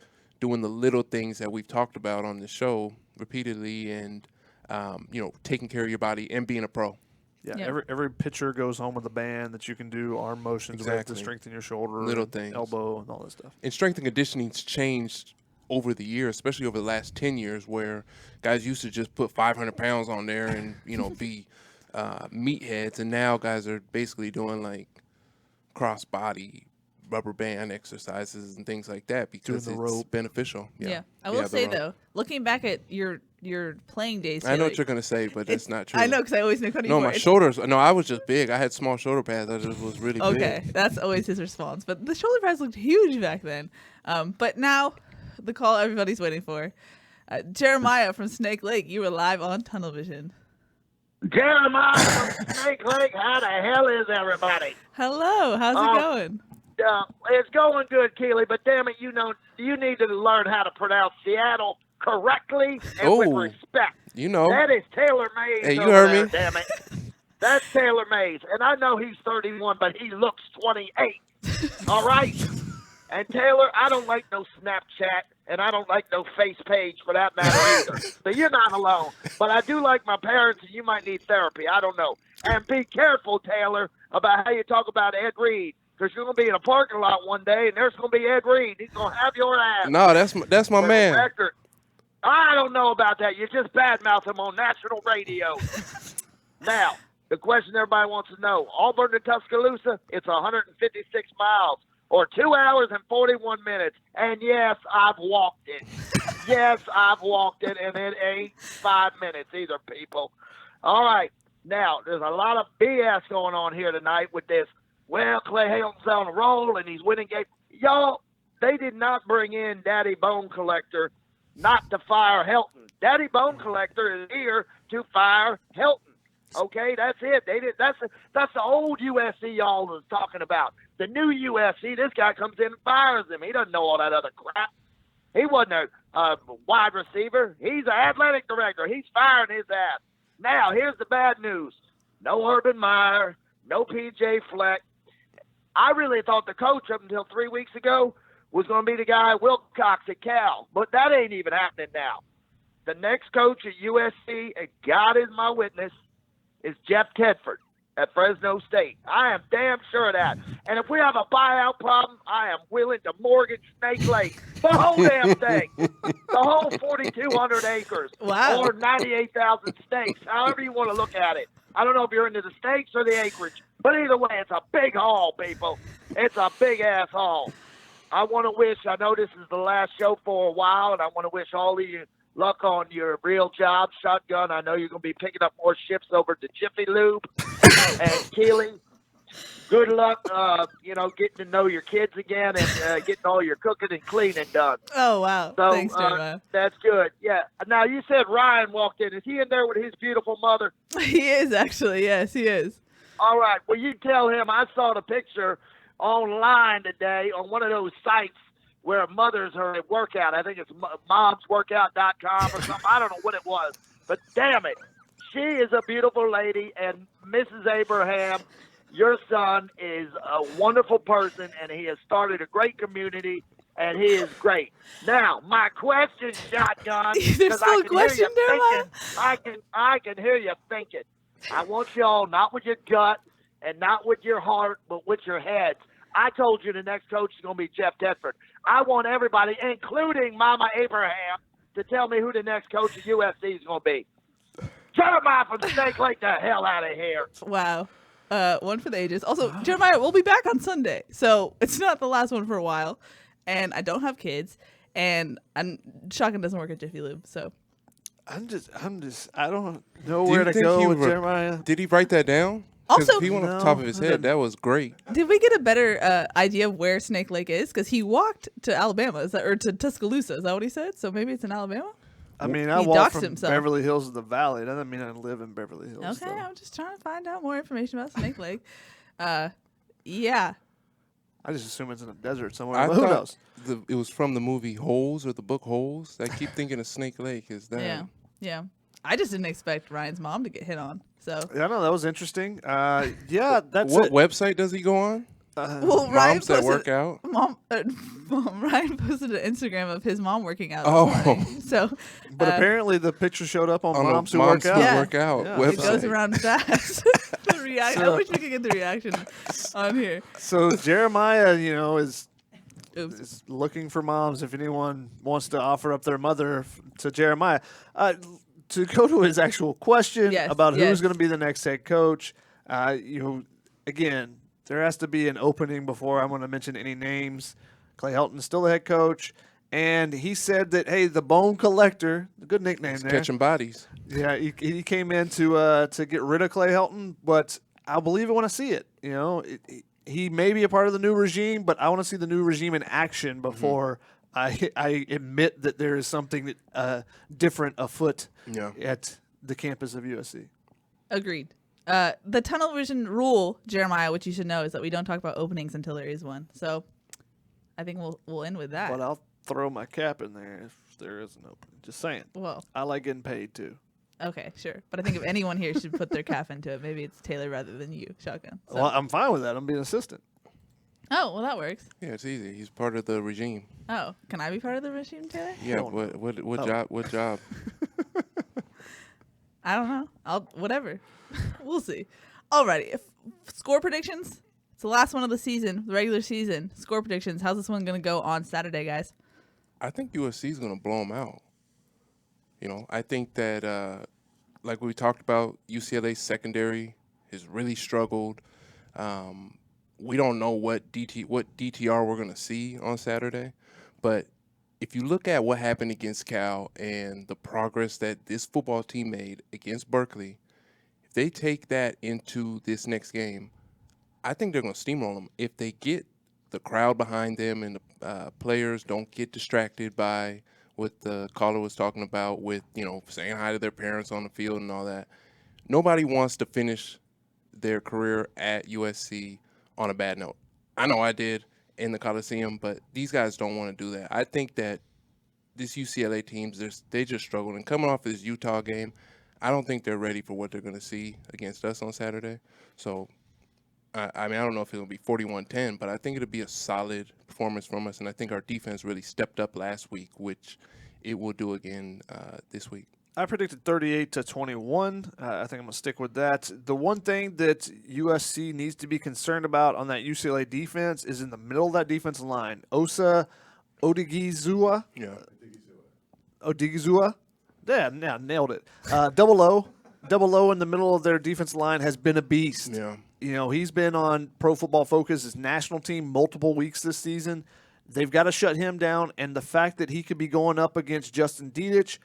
doing the little things that we've talked about on the show repeatedly, and taking care of your body and being a pro. Yeah, Yeah. every pitcher goes home with a band that you can do arm motions with Exactly. to strengthen your shoulder, Little and things. elbow, and all that stuff. And strength and conditioning's changed over the years, especially over the last 10 years, where guys used to just put 500 pounds on there and, be meatheads. And now guys are basically doing like cross-body rubber band exercises and things like that because Doing the it's rope. beneficial. Yeah. I will the say, rope. though, looking back at your playing days, I know Taylor, what you're going to say, but that's not true. I know because I always make fun of you. No, for my it. shoulders. No, I was just big. I had small shoulder pads. I just was really Okay, big. that's always his response. But the shoulder pads looked huge back then. But now, the call everybody's waiting for. Jeremiah from Snake Lake, you were live on Tunnel Vision. Jeremiah from Snake Lake, how the hell is everybody? Hello, how's it going? It's going good, Keely, but damn it, you need to learn how to pronounce Seattle correctly and with Oh. respect. You That is Taylor Mays. Hey, you over heard there, me. Damn it. That's Taylor Mays. And I know he's 31, but he looks 28. All right? And Taylor, I don't like no Snapchat, and I don't like no face page for that matter either. So you're not alone. But I do like my parents, and you might need therapy. I don't know. And be careful, Taylor, about how you talk about Ed Reed, because you're going to be in a parking lot one day, and there's going to be Ed Reed. He's going to have your ass. No, that's my For the man. record. I don't know about that. You just badmouth him on national radio. Now, the question everybody wants to know, Auburn to Tuscaloosa, it's 156 miles, or 2 hours and 41 minutes. And yes, I've walked it. Yes, I've walked it, and it ain't 5 minutes either, people. All right. Now, there's a lot of BS going on here tonight with this. Well, Clay Helton's on a roll, and he's winning games. Y'all, they did not bring in Daddy Bone Collector not to fire Helton. Daddy Bone Collector is here to fire Helton. Okay, that's it. They did. That's the old USC y'all was talking about. The new USC, this guy comes in and fires him. He doesn't know all that other crap. He wasn't a wide receiver. He's an athletic director. He's firing his ass. Now, here's the bad news. No Urban Meyer, no P.J. Fleck. I really thought the coach up until 3 weeks ago was going to be the guy Wilcox at Cal, but that ain't even happening now. The next coach at USC, and God is my witness, is Jeff Tedford at Fresno State. I am damn sure of that. And if we have a buyout problem, I am willing to mortgage Snake Lake, the whole damn thing, the whole 4,200 acres, Wow. or 98,000 stakes, however you want to look at it. I don't know if you're into the stakes or the acreage, but either way, it's a big haul, people. It's a big-ass haul. I want to wish, I know this is the last show for a while, and I want to wish all of you luck on your real job, Shotgun. I know you're going to be picking up more shifts over to Jiffy Lube. And Keely, good luck, getting to know your kids again and getting all your cooking and cleaning done. Oh, wow. So Thanks, Jeremiah. that's good. Yeah. Now, you said Ryan walked in. Is he in there with his beautiful mother? He is, actually. Yes, he is. All right. Well, you tell him I saw the picture online today on one of those sites where mothers are at workout. I think it's momsworkout.com or something. I don't know what it was. But damn it, she is a beautiful lady. And Mrs. Abraham, your son is a wonderful person, and he has started a great community, and he is great. Now, my question, Shotgun, There's still a question, Jeremiah? I can hear you thinking. I want y'all, not with your gut and not with your heart, but with your heads. I told you the next coach is going to be Jeff Tedford. I want everybody, including Mama Abraham, to tell me who the next coach of USC is going to be. Jeremiah from the Snake Lake, the hell out of here. Wow. One for the ages. Also, Jeremiah, we'll be back on Sunday. So it's not the last one for a while. And I don't have kids. And Shotgun doesn't work at Jiffy Lube. So I don't know where to go with Jeremiah. Did he write that down? Also, if he went off the top of his head, that was great. Did we get a better idea of where Snake Lake is? Because he walked to Alabama, or to Tuscaloosa. Is that what he said? So maybe it's in Alabama? I mean, I walk from Beverly Hills to the Valley. That doesn't mean I live in Beverly Hills. Okay, though. I'm just trying to find out more information about Snake Lake. Yeah. I just assume it's in a desert somewhere. Who knows? It was from the movie Holes or the book Holes. I keep thinking of Snake Lake. Is that? Yeah. I just didn't expect Ryan's mom to get hit on. So yeah, no, that was interesting. Yeah, that's what website does he go on? Well, Moms that work out. Ryan posted an Instagram of his mom working out. So, but apparently the picture showed up on Moms Who Work Out. Yeah. Work Out. Yeah. Website. It goes around fast. I wish we could get the reaction on here. So Jeremiah, is looking for moms. If anyone wants to offer up their mother to Jeremiah, to go to his actual question about who's going to be the next head coach, again, there has to be an opening before I'm going to mention any names. Clay Helton's still the head coach, and he said that, hey, the Bone Collector, a good nickname there. Catching bodies. Yeah, he came in to get rid of Clay Helton, but I'll believe it when I see it. He may be a part of the new regime, but I want to see the new regime in action before I admit that there is something different afoot at the campus of USC. Agreed. The tunnel vision rule, Jeremiah, which you should know, is that we don't talk about openings until there is one. So I think we'll end with that. But I'll throw my cap in there if there is an opening. Just saying. Well, I like getting paid too. Okay, sure. But I think if anyone here should put their calf into it, maybe it's Taylor rather than you, Shotgun. So. Well, I'm fine with that. I'm being an assistant. Oh, well, that works. Yeah, it's easy. He's part of the regime. Oh, can I be part of the regime, Taylor? Yeah. What job? What job? I don't know. Whatever. We'll see. Alrighty. Score predictions. It's the last one of the season, the regular season. Score predictions. How's this one going to go on Saturday, guys? I think USC is going to blow them out. I think that, like we talked about, UCLA's secondary has really struggled. We don't know what DTR we're going to see on Saturday, but if you look at what happened against Cal and the progress that this football team made against Berkeley, if they take that into this next game, I think they're going to steamroll them. If they get the crowd behind them and the players don't get distracted by what the caller was talking about with, saying hi to their parents on the field and all that. Nobody wants to finish their career at USC on a bad note. I know I did in the Coliseum, but these guys don't want to do that. I think that this UCLA team, they just struggled. And coming off this Utah game, I don't think they're ready for what they're going to see against us on Saturday. So, I don't know if it'll be 41-10, but I think it'll be a solid performance from us. And I think our defense really stepped up last week, which it will do again this week. I predicted 38-21. I think I'm going to stick with that. The one thing that USC needs to be concerned about on that UCLA defense is in the middle of that defensive line. Osa Odigizua. Yeah. Odigizua. Yeah, nailed it. Double O in the middle of their defensive line has been a beast. Yeah. He's been on Pro Football Focus's national team multiple weeks this season. They've got to shut him down, and the fact that he could be going up against Justin Dedich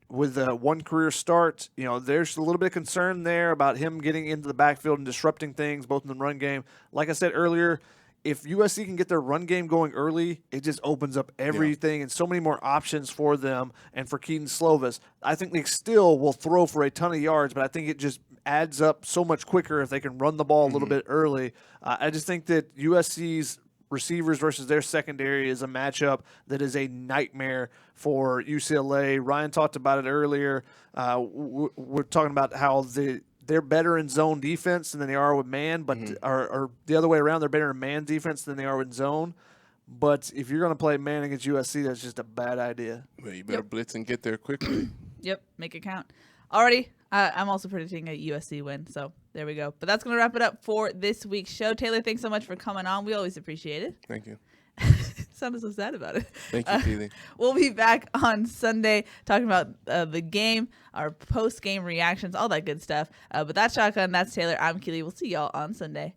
with one career start, there's a little bit of concern there about him getting into the backfield and disrupting things, both in the run game. Like I said earlier, if USC can get their run game going early, it just opens up everything and so many more options for them and for Keaton Slovis. I think they still will throw for a ton of yards, but I think it just adds up so much quicker if they can run the ball a little bit early. I just think that USC's receivers versus their secondary is a matchup that is a nightmare for UCLA. Ryan talked about it earlier. We're talking about how they're better in zone defense than they are with man, but or the other way around, they're better in man defense than they are in zone. But if you're going to play man against USC, that's just a bad idea. Well, you better blitz and get there quickly. Yep, make it count. Alrighty, I'm also predicting a USC win, so there we go. But that's going to wrap it up for this week's show. Taylor, thanks so much for coming on. We always appreciate it. Thank you. Sounded so sad about it. Thank you, Keely. We'll be back on Sunday talking about the game, our post-game reactions, all that good stuff. But that's Shotgun. That's Taylor. I'm Keely. We'll see y'all on Sunday.